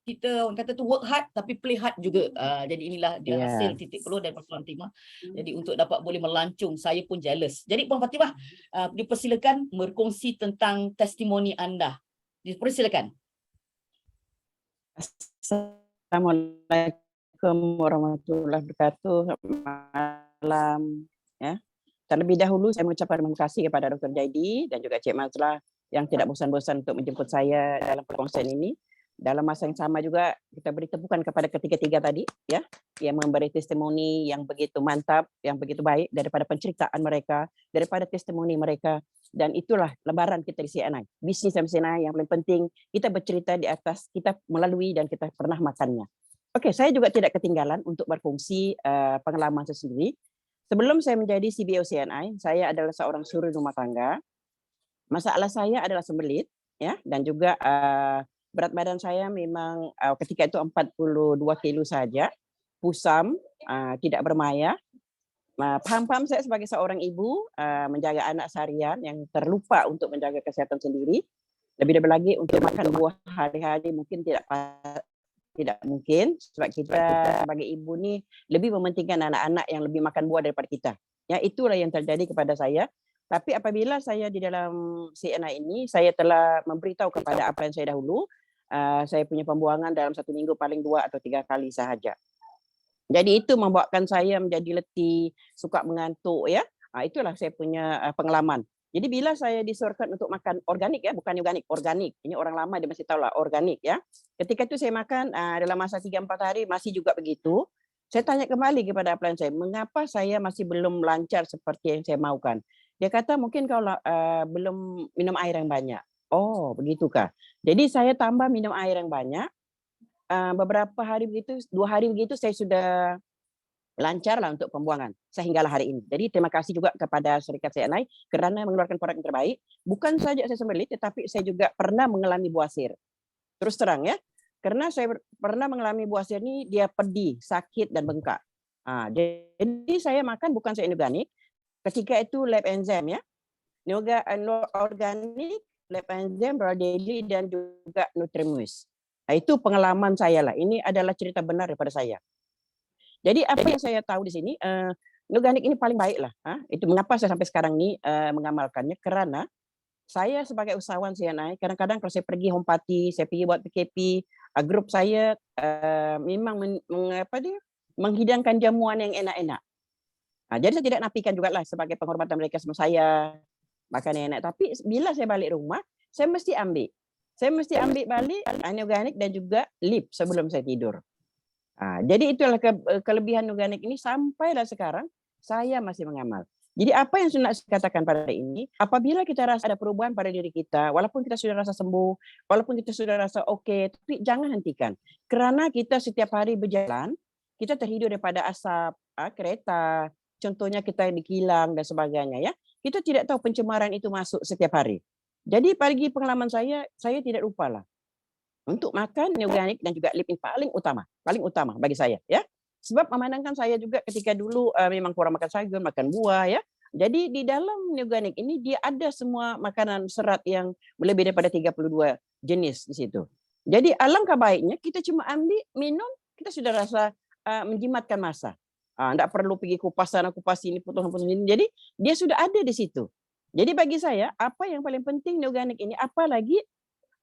kita orang kata tu work hard tapi play hard juga. Jadi inilah dia hasil titik keluar dari Puan Fatimah. Jadi untuk dapat boleh melancung, saya pun jealous. Jadi Puan Fatimah dipersilakan berkongsi tentang testimoni anda. Dipersilakan. Assalamualaikum warahmatullahi wabarakatuh. Malam ya. Terlebih dahulu saya mengucapkan terima kasih kepada Dr. Zaidi dan juga Cik Mazlah yang tidak bosan-bosan untuk menjemput saya dalam perkongsian ini. Dalam masa yang sama juga kita beri tepukan kepada ketiga-tiga tadi ya, yang memberi testimoni yang begitu mantap, yang begitu baik daripada penceritaan mereka, daripada testimoni mereka, dan itulah lembaran kita di CNI. Bisnis CNI yang paling penting kita bercerita di atas kita melalui dan kita pernah makannya. Okey, saya juga tidak ketinggalan untuk berfungsi pengalaman saya sendiri. Sebelum saya menjadi CBO CNI, saya adalah seorang suri rumah tangga. Masalah saya adalah sembelit ya, dan juga berat badan saya memang ketika itu 42 kilo saja, pusam, tidak bermaya. Paham-paham saya sebagai seorang ibu menjaga anak seharian yang terlupa untuk menjaga kesehatan sendiri. Lebih-lebih lagi untuk makan buah hari-hari mungkin tidak mungkin, sebab kita sebagai ibu ni lebih mementingkan anak-anak yang lebih makan buah daripada kita. Ya, itulah yang terjadi kepada saya. Tapi apabila saya di dalam CNI ini, saya telah memberitahu kepada apa yang saya dahulu, saya punya pembuangan dalam 1 minggu paling 2 atau 3 kali sahaja. Jadi itu membuatkan saya menjadi letih, suka mengantuk ya. Itulah saya punya pengalaman. Jadi bila saya disuruhkan untuk makan organik ya, bukan organik. Ini orang lama dia masih tahu lah organik ya. Ketika itu saya makan dalam masa 3-4 hari masih juga begitu. Saya tanya kembali kepada pelanggan saya, mengapa saya masih belum lancar seperti yang saya maukan? Dia kata mungkin kau belum minum air yang banyak. Oh, begitukah? Jadi saya tambah minum air yang banyak. Beberapa hari begitu, 2 hari begitu saya sudah lancar lah untuk pembuangan sehinggalah hari ini. Jadi terima kasih juga kepada Syarikat CNI kerana mengeluarkan produk yang terbaik. Bukan saja saya sembelih, tetapi saya juga pernah mengalami buasir. Terus terang ya, karena saya pernah mengalami buasir ini, dia pedih, sakit dan bengkak. Jadi saya makan bukan saya organik. Ketika itu lab enzyme ya, organik, lab enzyme, Broaddaily dan juga Nutrimus. Itu pengalaman saya lah. Ini adalah cerita benar daripada saya. Jadi apa yang saya tahu di sini, organik ini paling baik lah. Itu mengapa saya sampai sekarang ini mengamalkannya, karena saya sebagai usahawan CNI, kadang-kadang kalau saya pergi home party, saya pergi buat PKP, grup saya memang menghidangkan jamuan yang enak-enak. Jadi saya tidak nafikan juga lah sebagai penghormatan mereka sama saya, makan yang enak. Tapi bila saya balik rumah, saya mesti ambil. Saya mesti ambil balik organik dan juga lip sebelum saya tidur. Jadi itulah kelebihan organik ini sampailah sekarang saya masih mengamal. Jadi apa yang saya katakan pada hari ini, apabila kita rasa ada perubahan pada diri kita, walaupun kita sudah rasa sembuh, walaupun kita sudah rasa okey, tapi jangan hentikan. Kerana kita setiap hari berjalan, kita terhidur daripada asap kereta, contohnya kita di kilang dan sebagainya ya. Kita tidak tahu pencemaran itu masuk setiap hari. Jadi pagi pengalaman saya tidak lupalah untuk makan organik dan juga lip ini paling utama bagi saya ya. Sebab memandangkan saya juga ketika dulu memang kurang makan sayur, makan buah ya. Jadi di dalam organik ini dia ada semua makanan serat yang lebih daripada 32 jenis di situ. Jadi alangkah baiknya kita cuma ambil, minum, kita sudah rasa menjimatkan masa. Tidak perlu pergi kupas sana, kupas sini, potong sini. Jadi dia sudah ada di situ. Jadi bagi saya, apa yang paling penting di organik ini, apalagi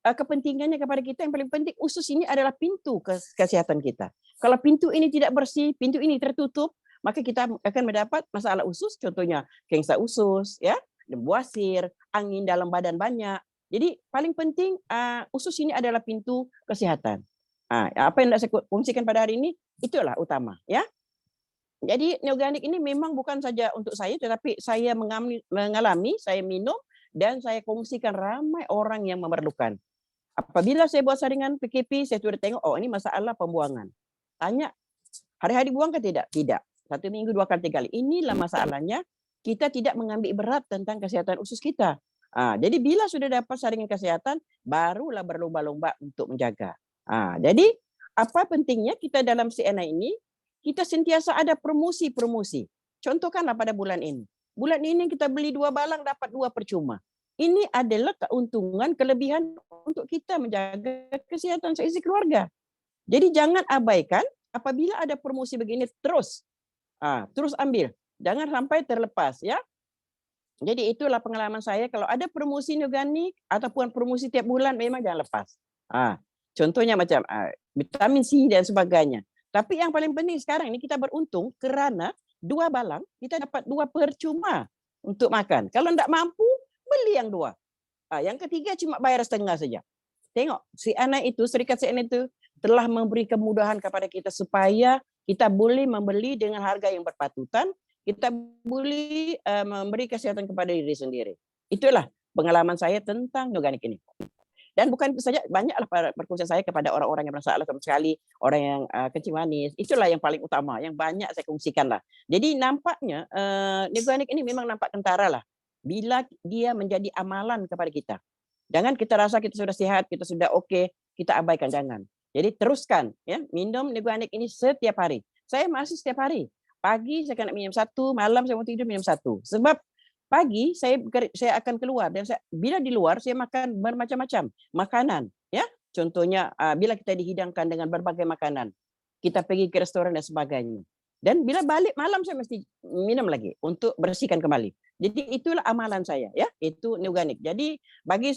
kepentingannya kepada kita, yang paling penting usus ini adalah pintu kesehatan kita. Kalau pintu ini tidak bersih, pintu ini tertutup, maka kita akan mendapat masalah usus, contohnya kanker usus, ya, buasir, angin dalam badan banyak. Jadi paling penting usus ini adalah pintu kesehatan. Apa yang saya kongsikan pada hari ini, itulah utama, ya. Jadi organik ini memang bukan saja untuk saya, tetapi saya mengalami, saya minum, dan saya kongsikan ramai orang yang memerlukan. Apabila saya buat saringan PKP, saya sudah tengok, oh ini masalah pembuangan. Tanya, hari-hari buang ke tidak? Tidak. 1 minggu 2 kali 3 kali. Inilah masalahnya, kita tidak mengambil berat tentang kesehatan usus kita. Jadi bila sudah dapat saringan kesehatan, barulah berlomba-lomba untuk menjaga. Jadi apa pentingnya kita dalam CNI ini, kita sentiasa ada promosi-promosi. Contohkanlah pada bulan ini. Bulan ini kita beli 2 balang dapat 2 percuma. Ini adalah keuntungan, kelebihan untuk kita menjaga kesehatan seisi keluarga. Jadi jangan abaikan apabila ada promosi begini terus ambil. Jangan sampai terlepas ya. Jadi itulah pengalaman saya, kalau ada promosi organik ataupun promosi tiap bulan memang jangan lepas. Contohnya macam vitamin C dan sebagainya. Tapi yang paling penting sekarang ini kita beruntung kerana 2 balang kita dapat 2 percuma untuk makan. Kalau tidak mampu, beli yang 2. Yang ketiga cuma bayar setengah saja. Tengok, CNI itu, Syarikat CNI itu telah memberi kemudahan kepada kita supaya kita boleh membeli dengan harga yang berpatutan, kita boleh memberi kesehatan kepada diri sendiri. Itulah pengalaman saya tentang organik ini. Dan bukan itu saja, banyaklah perkongsian saya kepada orang-orang yang bermasalah sama sekali, orang yang kencing manis. Itulah yang paling utama, yang banyak saya kongsikan lah. Jadi nampaknya organik ini memang nampak kentara lah. Bila dia menjadi amalan kepada kita. Jangan kita rasa kita sudah sihat, kita sudah okey, kita abaikan, jangan. Jadi teruskan ya, minum Nuganik ini setiap hari. Saya masih setiap hari. Pagi saya akan minum 1, malam saya mau tidur minum 1. Sebab pagi saya akan keluar dan bila di luar saya makan bermacam-macam makanan ya. Contohnya bila kita dihidangkan dengan berbagai makanan, kita pergi ke restoran dan sebagainya. Dan bila balik malam saya mesti minum lagi untuk bersihkan kembali. Jadi itulah amalan saya ya, itu Nuganik. Jadi bagi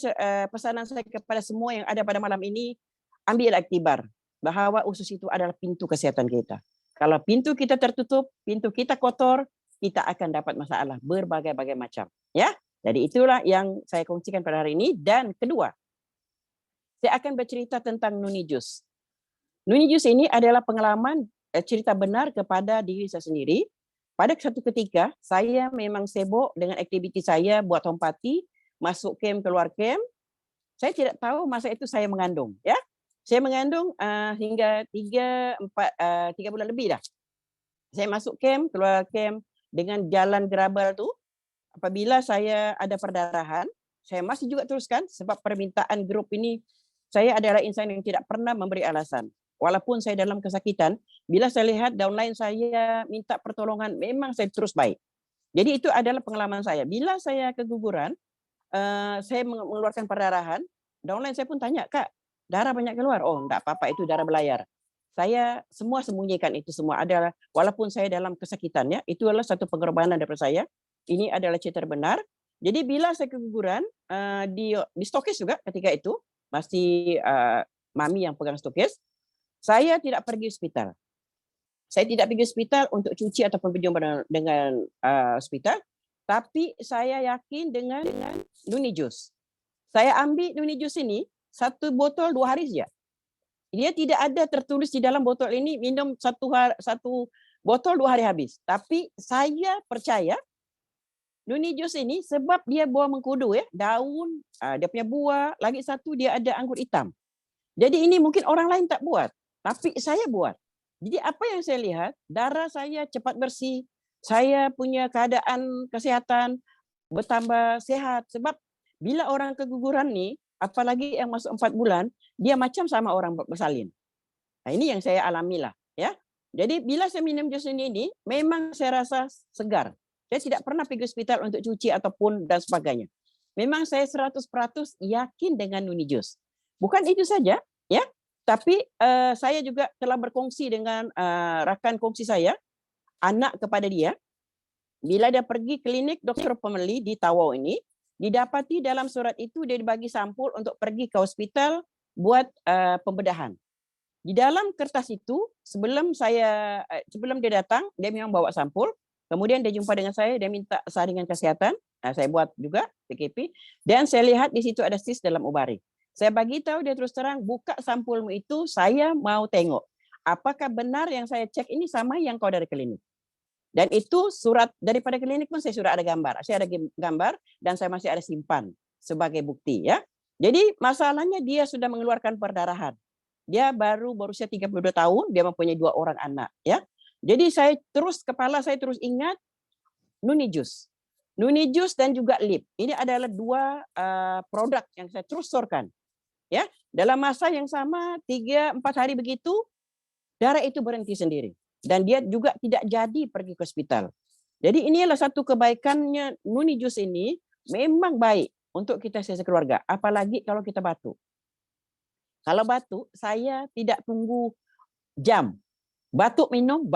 pesanan saya kepada semua yang ada pada malam ini, ambil iktibar bahwa usus itu adalah pintu kesehatan kita. Kalau pintu kita tertutup, pintu kita kotor, kita akan dapat masalah berbagai-bagai macam ya. Jadi itulah yang saya kongsikan pada hari ini. Dan kedua, saya akan bercerita tentang Nuni Jus. Nuni Jus ini adalah pengalaman cerita benar kepada diri saya sendiri. Pada satu ketika saya memang sibuk dengan aktiviti saya buat home party, masuk camp, keluar camp. Saya tidak tahu masa itu saya mengandung ya. Saya mengandung hingga 3 bulan lebih dah. Saya masuk camp, keluar camp dengan jalan gerabal tu. Apabila saya ada perdarahan, saya masih juga teruskan sebab permintaan grup ini, saya adalah insan yang tidak pernah memberi alasan. Walaupun saya dalam kesakitan, bila saya lihat downline saya minta pertolongan, memang saya terus baik. Jadi itu adalah pengalaman saya. Bila saya keguguran, saya mengeluarkan perdarahan, downline saya pun tanya, Kak, darah banyak keluar? Oh, enggak apa-apa, itu darah belayar. Saya semua sembunyikan itu semua adalah, walaupun saya dalam kesakitan ya, itu adalah satu pengorbanan daripada saya. Ini adalah cerita benar. Jadi bila saya keguguran, di stokis juga ketika itu, masih mami yang pegang stokis, saya tidak pergi hospital. Saya tidak pergi hospital untuk cuci ataupun berjumpa dengan hospital, tapi saya yakin dengan Nuni Jus. Saya ambil Nuni Jus ini, 1 botol 2 hari saja. Dia tidak ada tertulis di dalam botol ini minum 1 botol 2 hari habis. Tapi saya percaya Nuni Jus ini sebab dia buah mengkudu ya, daun, dia punya buah, lagi satu dia ada anggur hitam. Jadi ini mungkin orang lain tak buat, tapi saya buat. Jadi apa yang saya lihat, darah saya cepat bersih, saya punya keadaan kesehatan bertambah sehat. Sebab bila orang keguguran nih, apalagi yang masuk 4 bulan, dia macam sama orang bersalin. Nah, ini yang saya alami lah ya. Jadi bila saya minum jus ini memang saya rasa segar. Saya tidak pernah pergi hospital untuk cuci ataupun dan sebagainya. Memang saya 100% yakin dengan Nuni Jus. Bukan itu saja ya, tapi saya juga telah berkongsi dengan rakan kongsi saya, anak kepada dia. Bila dia pergi klinik Dr. Pemeli di Tawau ini, didapati dalam surat itu dia dibagi sampul untuk pergi ke hospital buat pembedahan. Di dalam kertas itu sebelum dia datang, dia memang bawa sampul. Kemudian dia jumpa dengan saya, dia minta saringan kesehatan. Saya buat juga PKP dan saya lihat di situ ada sis dalam ubari. Saya bagi tahu dia terus terang, buka sampulmu itu, saya mau tengok apakah benar yang saya cek ini sama yang kau dari klinik. Dan itu surat daripada klinik pun saya sudah ada gambar. Saya ada gambar dan saya masih ada simpan sebagai bukti ya. Jadi masalahnya dia sudah mengeluarkan perdarahan. Dia baru berusia 32 tahun, dia mempunyai 2 orang anak ya. Jadi kepala saya terus ingat Nuni Jus. Nuni Jus dan juga lip. Ini adalah 2 produk yang saya terus sorkan. Ya, dalam masa yang sama 3-4 hari begitu darah itu berhenti sendiri dan dia juga tidak jadi pergi ke hospital. Jadi inilah satu kebaikannya Nuni Jus ini, memang baik untuk kita sekeluarga, apalagi kalau kita batuk. Kalau batuk saya tidak tunggu jam. Batuk minum.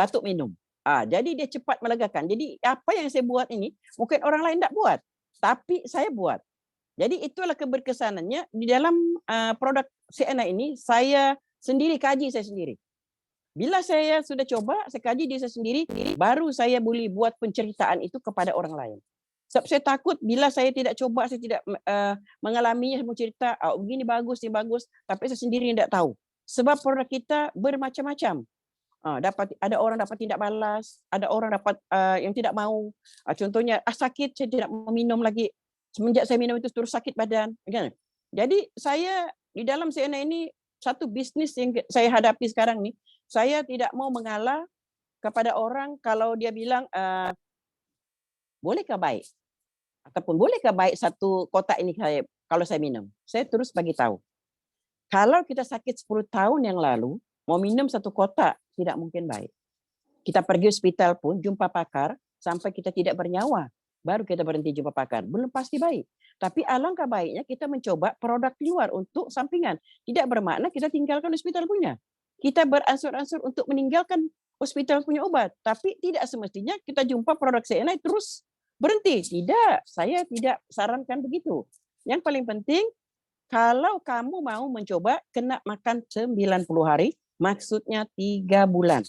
Jadi dia cepat melegakan. Jadi apa yang saya buat ini mungkin orang lain tak buat, tapi saya buat. Jadi itulah keberkesanannya di dalam produk CNA ini. Saya sendiri kaji saya sendiri. Bila saya sudah coba, saya kaji diri saya sendiri, baru saya boleh buat penceritaan itu kepada orang lain. Sebab saya takut bila saya tidak coba, saya tidak mengalaminya, mau cerita, begini bagus, ini bagus, tapi saya sendiri tidak tahu. Sebab produk kita bermacam-macam. Ada orang dapat tidak balas, ada orang dapat yang tidak mau. Contohnya sakit, saya tidak mau minum lagi. Semenjak saya minum itu terus sakit badan. Jadi saya di dalam CNA ini satu bisnis yang saya hadapi sekarang ni, saya tidak mau mengalah kepada orang kalau dia bilang bolehkah baik ataupun bolehkah baik 1 kotak ini kalau saya minum. Saya terus bagi tahu. Kalau kita sakit 10 tahun yang lalu, mau minum 1 kotak tidak mungkin baik. Kita pergi hospital pun jumpa pakar sampai kita tidak bernyawa, baru kita berhenti jumpa pakar. Belum pasti baik. Tapi alangkah baiknya kita mencoba produk luar untuk sampingan. Tidak bermakna kita tinggalkan hospital punya. Kita beransur-ansur untuk meninggalkan hospital punya obat. Tapi tidak semestinya kita jumpa produk CNI terus berhenti. Tidak, saya tidak sarankan begitu. Yang paling penting, kalau kamu mau mencoba kena makan 90 hari, maksudnya 3 bulan.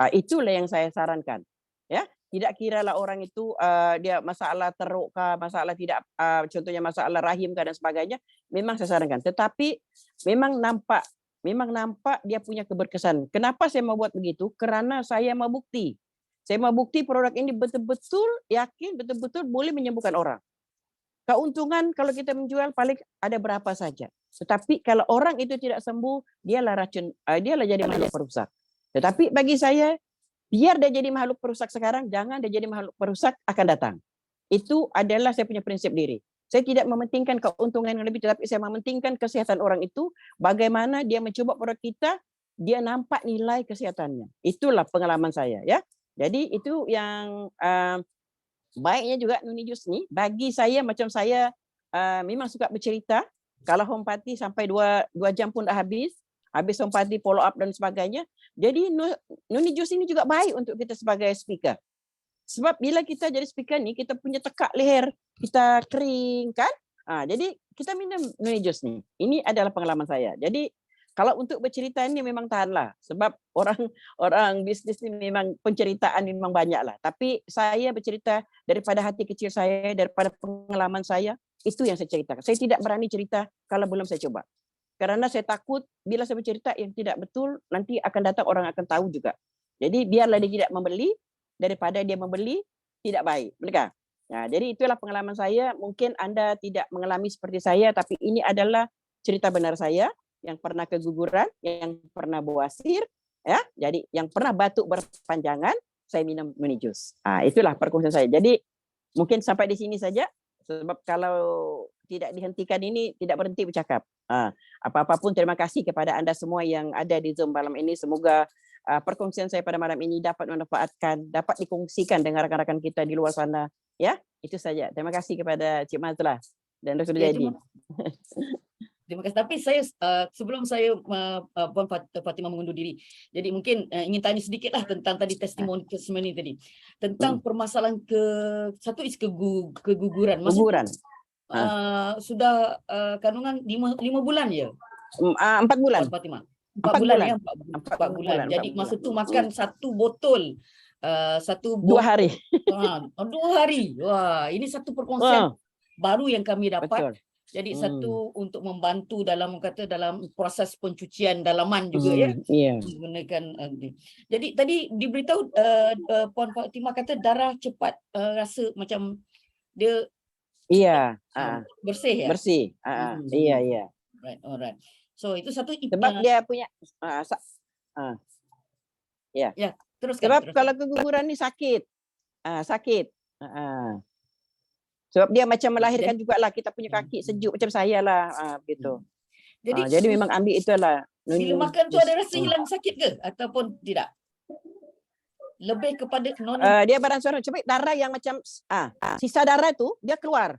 Itulah yang saya sarankan. Ya, tidak kiralah orang itu dia masalah teruk kah, masalah tidak, contohnya masalah rahim kah dan sebagainya, memang saya sarankan. Tetapi memang nampak dia punya keberkesan. Kenapa saya mau buat begitu? Karena saya mau bukti. Saya mau bukti produk ini betul-betul yakin, betul-betul boleh menyembuhkan orang. Keuntungan kalau kita menjual paling ada berapa saja. Tetapi kalau orang itu tidak sembuh, dialah racun, dialah jadi makhluk perusak. Tetapi bagi saya, biar dia jadi makhluk perusak sekarang, jangan dia jadi makhluk perusak akan datang. Itu adalah saya punya prinsip diri. Saya tidak mementingkan keuntungan yang lebih, tetapi saya mementingkan kesehatan orang itu, bagaimana dia mencoba produk kita, dia nampak nilai kesehatannya. Itulah pengalaman saya, ya. Jadi itu yang baiknya juga Nuni Jus ni, bagi saya macam saya memang suka bercerita. Kalau home party sampai 2 jam pun dah habis home party follow up dan sebagainya. Jadi Nuni Jus ini juga baik untuk kita sebagai speaker. Sebab bila kita jadi speaker ni, kita punya tekak leher, kita kering kan. Jadi kita minum Nuni Jus ni. Ini adalah pengalaman saya. Jadi kalau untuk bercerita ini memang tahanlah. Sebab orang bisnis ni memang penceritaan memang banyak lah. Tapi saya bercerita daripada hati kecil saya, daripada pengalaman saya, itu yang saya ceritakan. Saya tidak berani cerita kalau belum saya coba. Karena saya takut bila saya bercerita yang tidak betul, nanti akan datang orang akan tahu juga. Jadi biarlah dia tidak membeli, daripada dia membeli tidak baik. Benar? Nah, jadi itulah pengalaman saya. Mungkin Anda tidak mengalami seperti saya, tapi ini adalah cerita benar saya yang pernah keguguran, yang pernah bawasir, ya. Jadi yang pernah batuk berpanjangan, saya minum Nuni Jus. Itulah perkongsian saya. Jadi mungkin sampai di sini saja. Sebab kalau tidak dihentikan ini, tidak berhenti bercakap. Apa-apa pun terima kasih kepada anda semua yang ada di Zoom malam ini. Semoga perkongsian saya pada malam ini dapat memanfaatkan, dapat dikongsikan dengan rakan-rakan kita di luar sana. Ya, itu saja. Terima kasih kepada Cik Mazlah dan Dr. Jadi. Terima kasih. Tapi saya sebelum saya Puan Fatimah mengundur diri, jadi mungkin ingin tanya sedikitlah tentang tadi testimoni tadi tentang permasalahan satu is keguguran. Keguguran. Sudah kandungan 5 bulan ya? 4 bulan. Puan Fatimah. 4 bulan ya? 4 bulan. Jadi masa tu makan 1 botol. 2 hari. 2 hari. Wah, ini satu perkongsian baru yang kami dapat. Betul. Jadi satu untuk membantu dalam proses pencucian dalaman juga ya. Menggunakan jadi tadi diberitahu Puan Fatimah kata darah cepat rasa macam dia bersih ya. Bersih. Iya. Alright. So itu satu sebab dia punya ya, teruskan. Sebab kalau keguguran ni sakit. Sakit. Sebab dia macam melahirkan jugalah, kita punya kaki sejuk macam saya lah, begitu. Jadi memang ambil itulah. Bila makan tu ada rasa hilang sakit ke ataupun tidak? Lebih kepada dia beransur cepat darah yang macam sisa darah tu dia keluar.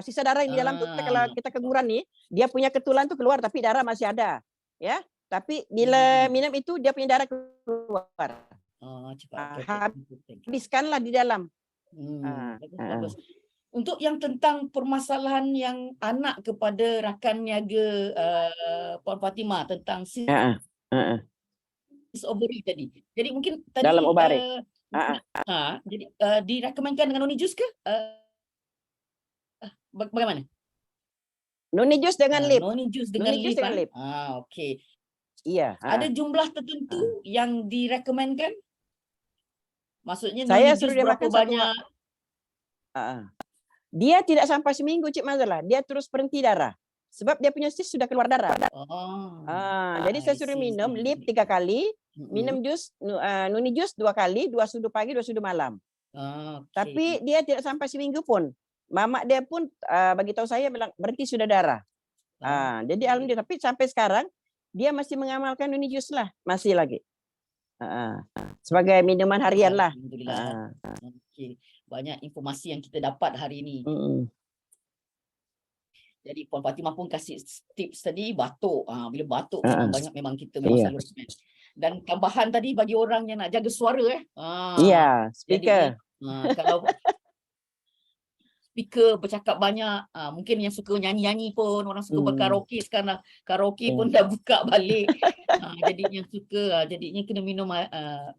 Sisa darah yang di dalam tu kalau kita keguguran ni, dia punya ketulan tu keluar tapi darah masih ada. Ya. Tapi bila minum itu dia punya darah keluar. Cepat. Habiskanlah di dalam. Bagus. Untuk yang tentang permasalahan yang anak kepada rakan niaga Puan Fatimah tentang ovary tadi. Jadi mungkin tadi dalam ovary. Jadi direkomendkan dengan Nuni Jus ke? Bagaimana? Nuni Jus dengan lip. Nuni Jus dengan lip. Okey. Iya. Ada jumlah tertentu yang direkomendkan? Maksudnya saya Nuni suruh Jus dia berapa makan banyak? Dia tidak sampai seminggu Cik Mazlah, dia terus berhenti darah. Sebab dia punya sis sudah keluar darah. Jadi saya suruh minum lip 3 kali, minum jus Nuni Jus 2 kali, 2 sudu pagi, 2 sudu malam. Tapi dia tidak sampai seminggu pun. Mamak dia pun bagi tahu saya bilang berhenti sudah darah. Jadi alhamdulillah, tapi sampai sekarang dia masih mengamalkan Noni Jus lah, masih lagi. Sebagai minuman harian lah. Alhamdulillah. Okey, banyak informasi yang kita dapat hari ini. Jadi Puan Fatimah pun kasih tips tadi batuk. Bila batuk memang kita memang selalu recommend. Dan tambahan tadi bagi orang yang nak jaga suara Iya, speaker. Jadi, kalau speaker bercakap banyak, mungkin yang suka nyanyi-nyanyi pun, orang suka berkaraoke sekarang, karaoke pun dah buka balik. Jadi yang suka, jadinya kena minum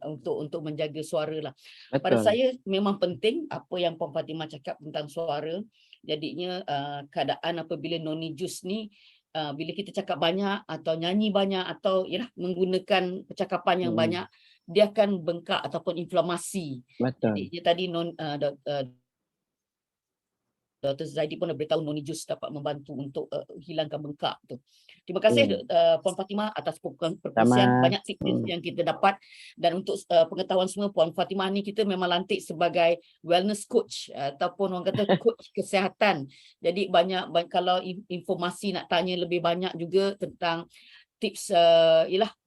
untuk menjaga suara lah. Pada saya memang penting apa yang Puan Fatimah cakap tentang suara. Jadinya keadaan apabila Noni Jus ni, bila kita cakap banyak atau nyanyi banyak atau menggunakan percakapan yang banyak, dia akan bengkak ataupun inflamasi. Jadi dia tadi Dr. Zaidi pun dah beritahu Noni Jus dapat membantu untuk hilangkan bengkak tu. Terima kasih Puan Fatimah atas perkongsian, banyak tips yang kita dapat. Dan untuk pengetahuan semua, Puan Fatimah ni kita memang lantik sebagai wellness coach ataupun orang kata coach kesihatan. Jadi banyak kalau informasi nak tanya lebih banyak juga tentang tips,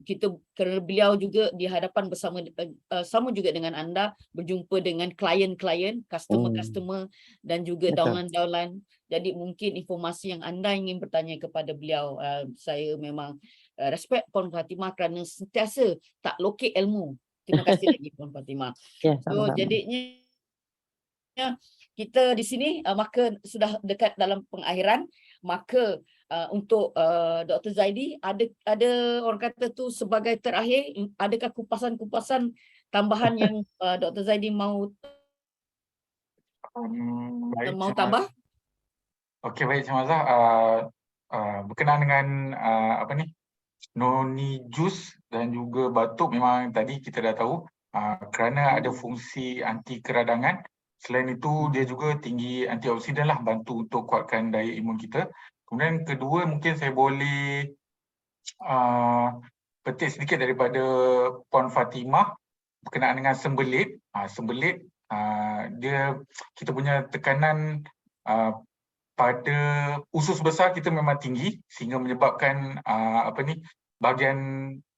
kita kerana beliau juga di hadapan sama juga dengan anda, berjumpa dengan klien-klien, customer-customer dan juga downline-downline. Jadi mungkin informasi yang anda ingin bertanya kepada beliau, saya memang respect Puan Fatimah kerana sentiasa tak lokek ilmu. Terima kasih lagi Puan Fatimah. So jadinya kita di sini maka sudah dekat dalam pengakhiran, maka untuk Dr. Zaidi, ada orang kata tu sebagai terakhir, adakah kupasan-kupasan tambahan yang Dr. Zaidi mau tambah? Okey, baik Cik Mazah. Berkenaan dengan Noni Jus dan juga batuk, memang tadi kita dah tahu kerana ada fungsi anti keradangan. Selain itu dia juga tinggi antioksidan lah, bantu untuk kuatkan daya imun kita. Kemudian kedua, mungkin saya boleh petik sedikit daripada Puan Fatimah berkenaan dengan sembelit. Sembelit dia, kita punya tekanan pada usus besar kita memang tinggi sehingga menyebabkan bahagian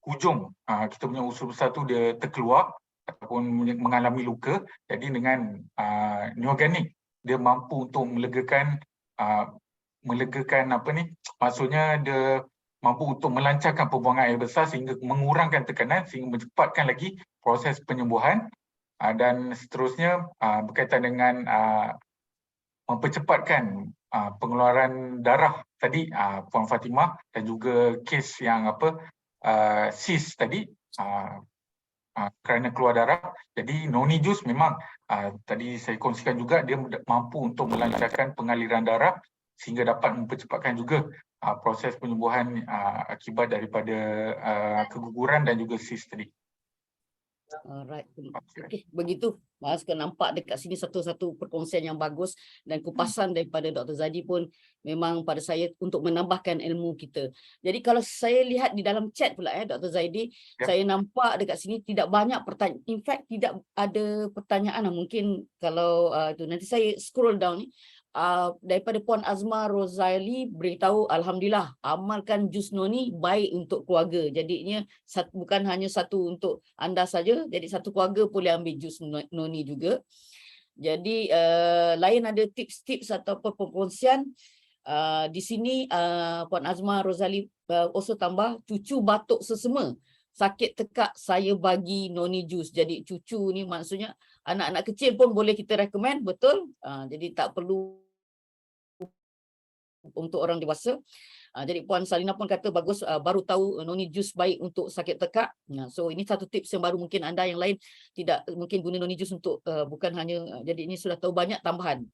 hujung kita punya usus besar tu dia terkeluar ataupun mengalami luka. Jadi dengan Neoganic dia mampu untuk melegakan maksudnya dia mampu untuk melancarkan pembuangan air besar sehingga mengurangkan tekanan sehingga mencepatkan lagi proses penyembuhan. Dan seterusnya berkaitan dengan mempercepatkan pengeluaran darah tadi Puan Fatimah, dan juga kes yang cyst tadi kerana keluar darah. Jadi Noni Jus memang tadi saya kongsikan juga, dia mampu untuk melancarkan pengaliran darah sehingga dapat mempercepatkan juga proses penyembuhan akibat daripada keguguran dan juga cyst tadi. Alright. Okay, begitu. Mas nampak dekat sini satu-satu perkongsian yang bagus dan kupasan daripada Dr. Zaidi pun memang pada saya untuk menambahkan ilmu kita. Jadi kalau saya lihat di dalam chat pula Dr. Zaidi, saya nampak dekat sini tidak banyak pertanyaan. In fact tidak ada pertanyaan. Mungkin kalau nanti saya scroll down ni. Daripada Puan Azma Rozali beritahu, alhamdulillah amalkan jus noni baik untuk keluarga. Jadinya bukan hanya satu untuk anda saja, jadi satu keluarga boleh ambil jus noni juga. Jadi lain ada tips-tips atau perkongsian di sini. Puan Azma Rozali also tambah, cucu batuk sesema, sakit tekak, saya bagi noni jus. Jadi cucu ni maksudnya anak-anak kecil pun boleh kita recommend, betul? Jadi tak perlu untuk orang dewasa. Jadi Puan Salina pun kata bagus, baru tahu noni jus baik untuk sakit tekak. So ini satu tips yang baru, mungkin anda yang lain tidak mungkin guna noni jus untuk bukan hanya, jadi ini sudah tahu banyak tambahan.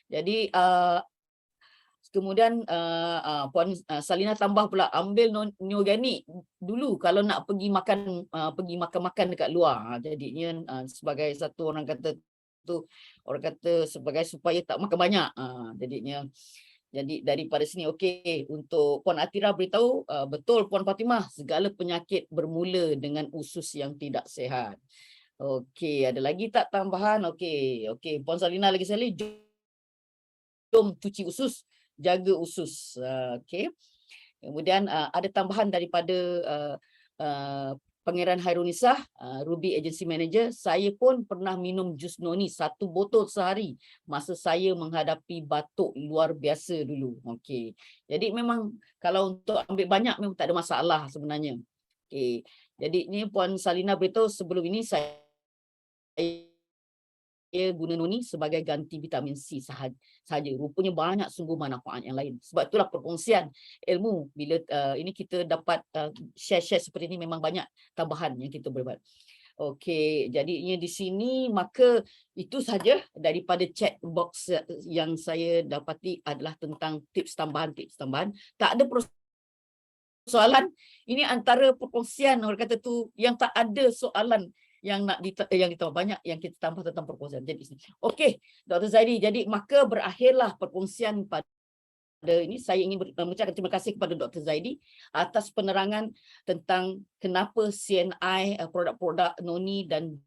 Jadi kemudian Puan Salina tambah pula, ambil Neoganic dulu kalau nak pergi makan dekat luar. Jadinya sebagai satu orang kata sebagai supaya tak makan banyak. Jadi daripada sini okey. Untuk Puan Atira beritahu, betul Puan Fatimah, segala penyakit bermula dengan usus yang tidak sihat. Okey, ada lagi tak tambahan? Okey. Puan Salina lagi sekali, jom cuci usus jaga usus. Okey. Kemudian ada tambahan daripada Pangeran Hairunisa, Ruby Agency Manager. Saya pun pernah minum jus noni 1 botol sehari masa saya menghadapi batuk luar biasa dulu. Okey. Jadi memang kalau untuk ambil banyak memang tak ada masalah sebenarnya. Okey. Jadi ni Puan Salina beritahu sebelum ini saya guna noni sebagai ganti vitamin C sahaja. Rupanya banyak sungguh manfaat yang lain. Sebab itulah perkongsian ilmu bila ini kita dapat share-share seperti ini, memang banyak tambahan yang kita boleh buat. Okey, jadinya di sini maka itu saja daripada chat box yang saya dapati adalah tentang tips tambahan. Tak ada soalan. Ini antara perkongsian orang kata tu yang tak ada soalan yang nak yang ditambah, banyak yang kita tambah tentang perkongsian. Jadi okey, Dr. Zaidi, jadi maka berakhirlah perkongsian pada ini. Saya ingin mengucapkan terima kasih kepada Dr. Zaidi atas penerangan tentang kenapa CNI, produk-produk noni dan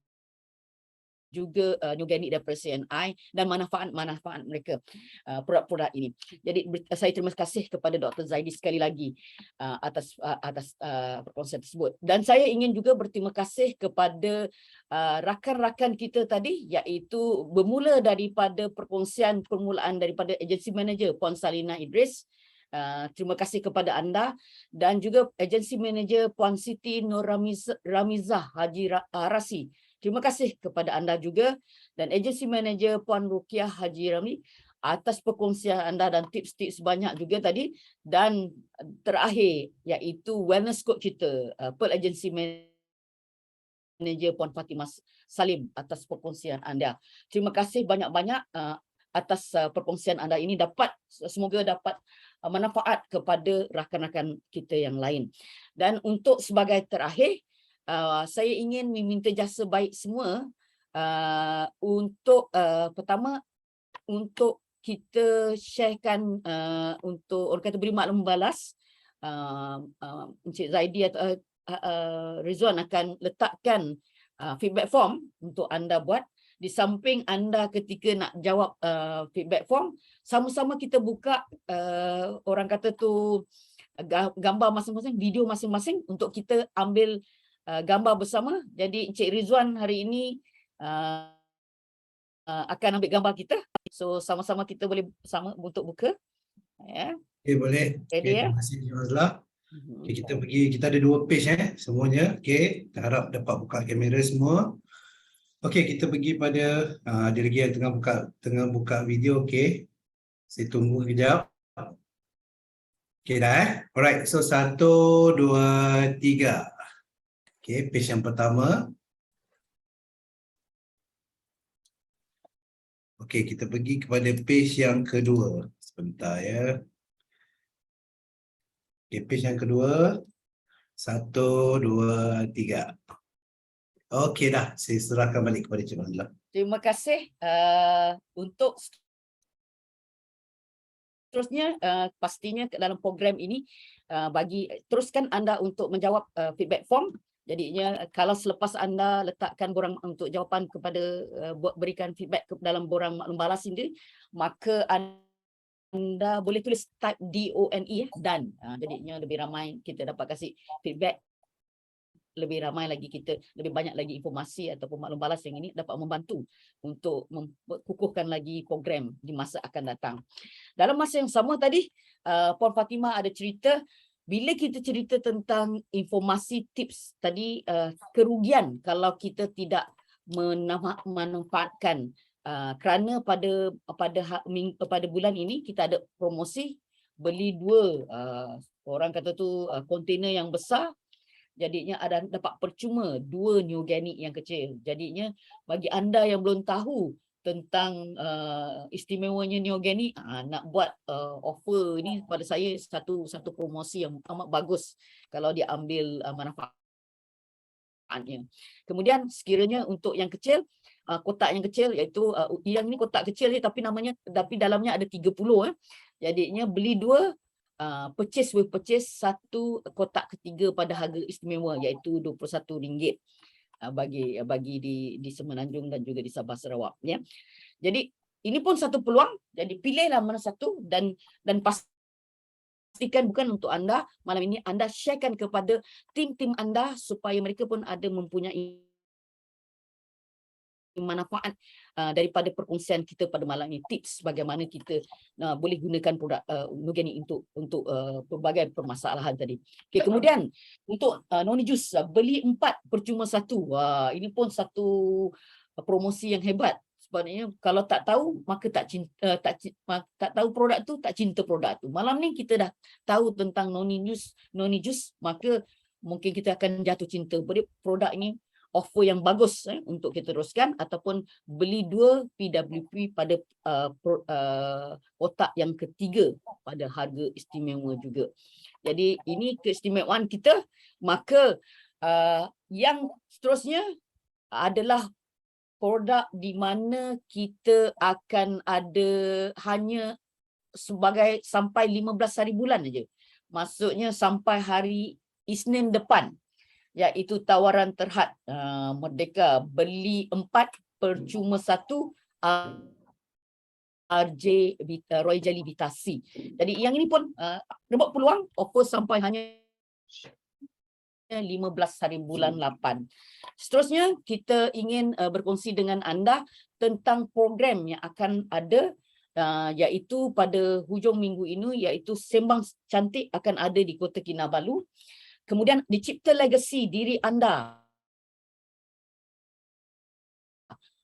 juga organik daripada CNI dan manfaat-manfaat mereka produk-produk ini. Jadi saya terima kasih kepada Dr. Zaidi sekali lagi atas perkongsian tersebut. Dan saya ingin juga berterima kasih kepada rakan-rakan kita tadi, iaitu bermula daripada perkongsian permulaan daripada Agency Manager Puan Salina Idris. Terima kasih kepada anda, dan juga Agency Manager Puan Siti Nur Ramizah Haji Rasi. Terima kasih kepada anda juga, dan Agency Manager Puan Rukiah Haji Ramli atas perkongsian anda dan tips-tips banyak juga tadi. Dan terakhir iaitu wellness coach kita, Pearl Agency Manager Puan Fatimah Salim atas perkongsian anda. Terima kasih banyak-banyak atas perkongsian anda ini, semoga dapat manfaat kepada rakan-rakan kita yang lain. Dan untuk sebagai terakhir, saya ingin meminta jasa baik semua untuk pertama untuk kita sharekan untuk orang kata beri maklum balas. Encik Zaidi atau Rizwan akan letakkan feedback form untuk anda buat. Di samping anda ketika nak jawab feedback form, sama-sama kita buka orang kata tu gambar masing-masing, video masing-masing untuk kita ambil gambar bersama. Jadi Encik Rizwan hari ini akan ambil gambar kita. So sama-sama kita boleh sama untuk buka. Ya. Okay, boleh. Ready, Terima kasih Encik Mazla. Okay, kita ada 2 page semuanya. Okay, kita harap dapat buka kamera semua. Okay, kita pergi pada ada lagi yang tengah buka video. Okay, saya tunggu kejap. Okay dah Alright, so 1, 2, 3. Okay, page yang pertama. Okay, kita pergi kepada page yang kedua. Sebentar ya. Okay, page yang kedua. 1, 2, 3. Okay dah, saya serahkan balik kepada Cik Mazla. Terima kasih. Untuk seterusnya, pastinya dalam program ini teruskan anda untuk menjawab feedback form. Jadinya kalau selepas anda letakkan borang untuk jawapan kepada berikan feedback dalam borang maklum balas sendiri, maka anda boleh tulis type DONE dan jadinya lebih ramai kita dapat kasih feedback, lebih ramai lagi kita, lebih banyak lagi informasi ataupun maklum balas yang ini dapat membantu untuk mengukuhkan lagi program di masa akan datang. Dalam masa yang sama tadi, Puan Fatimah ada cerita, bila kita cerita tentang informasi tips tadi, kerugian kalau kita tidak memanfaatkan, kerana pada bulan ini kita ada promosi beli 2 orang kata tu kontainer yang besar. Jadinya ada dapat percuma 2 new organic yang kecil. Jadinya bagi anda yang belum tahu tentang istimewanya new organic, nak buat offer ini pada saya satu promosi yang amat bagus kalau dia ambil manfaatnya. Kemudian sekiranya untuk yang kecil, kotak yang kecil, iaitu yang ini kotak kecil je tapi dalamnya ada 30 Jadinya beli 2 purchase with purchase, 1 kotak ketiga pada harga istimewa iaitu RM21 bagi di Semenanjung dan juga di Sabah Sarawak ya. Jadi ini pun satu peluang, jadi pilihlah mana satu dan pastikan bukan untuk anda, malam ini anda sharekan kepada tim-tim anda supaya mereka pun ada mempunyai manfaat daripada perkongsian kita pada malam ini, tips bagaimana kita boleh gunakan produk organik untuk pelbagai permasalahan tadi. Okay, kemudian untuk noni jus, beli 4 percuma 1. Wah, ini pun satu promosi yang hebat. Sebenarnya kalau tak tahu maka tak tahu produk tu, tak cinta produk tu. Malam ni kita dah tahu tentang noni jus, maka mungkin kita akan jatuh cinta pada produk ini. Offer yang bagus untuk kita teruskan, ataupun beli 2 PWP pada kotak yang ketiga pada harga istimewa juga. Jadi ini keistimewaan kita. Maka yang seterusnya adalah produk di mana kita akan ada hanya sebagai sampai 15 hari bulan aja. Maksudnya sampai hari Isnin depan, iaitu tawaran terhad Merdeka, beli 4 percuma 1 RJ Royal Jelly Vitasi. Jadi yang ini pun dapat peluang offer sampai hanya 15 hari bulan 8. Seterusnya kita ingin berkongsi dengan anda tentang program yang akan ada, iaitu pada hujung minggu ini, iaitu Sembang Cantik akan ada di Kota Kinabalu. Kemudian dicipta legasi diri anda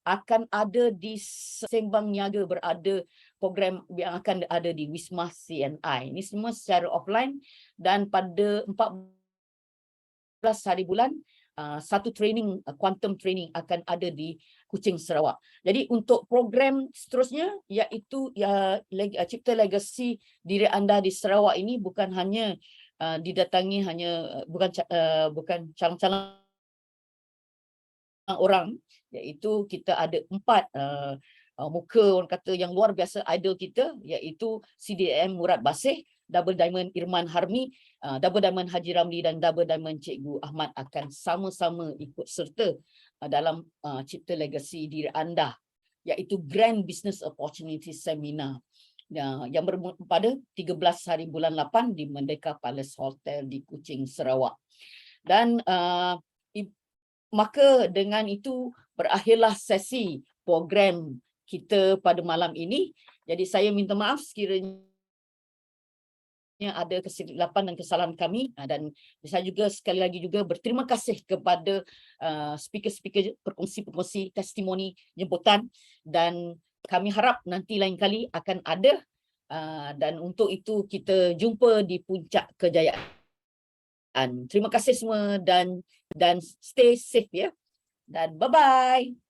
akan ada di Sembang Niaga, berada program yang akan ada di Wisma CNI. Ini semua secara offline, dan pada 14 hari bulan satu training, quantum training akan ada di Kuching, Sarawak. Jadi untuk program seterusnya, iaitu cipta legasi diri anda di Sarawak ini bukan hanya didatangi bukan calon-calon orang, iaitu kita ada 4 muka orang kata yang luar biasa idol kita, iaitu CDM Murad Basih, Double Diamond Irman Harmi, Double Diamond Haji Ramli dan Double Diamond Cikgu Ahmad akan sama-sama ikut serta dalam cipta legasi diri anda, iaitu Grand Business Opportunity Seminar yang bermula pada 13 hari bulan 8 di Merdeka Palace Hotel di Kuching, Sarawak. Dan maka dengan itu berakhirlah sesi program kita pada malam ini. Jadi saya minta maaf sekiranya ada kesilapan dan kesalahan kami, dan saya juga sekali lagi juga berterima kasih kepada speaker-speaker perkongsi testimoni jemputan, dan kami harap nanti lain kali akan ada, dan untuk itu kita jumpa di puncak kejayaan. Terima kasih semua dan stay safe ya, dan bye bye.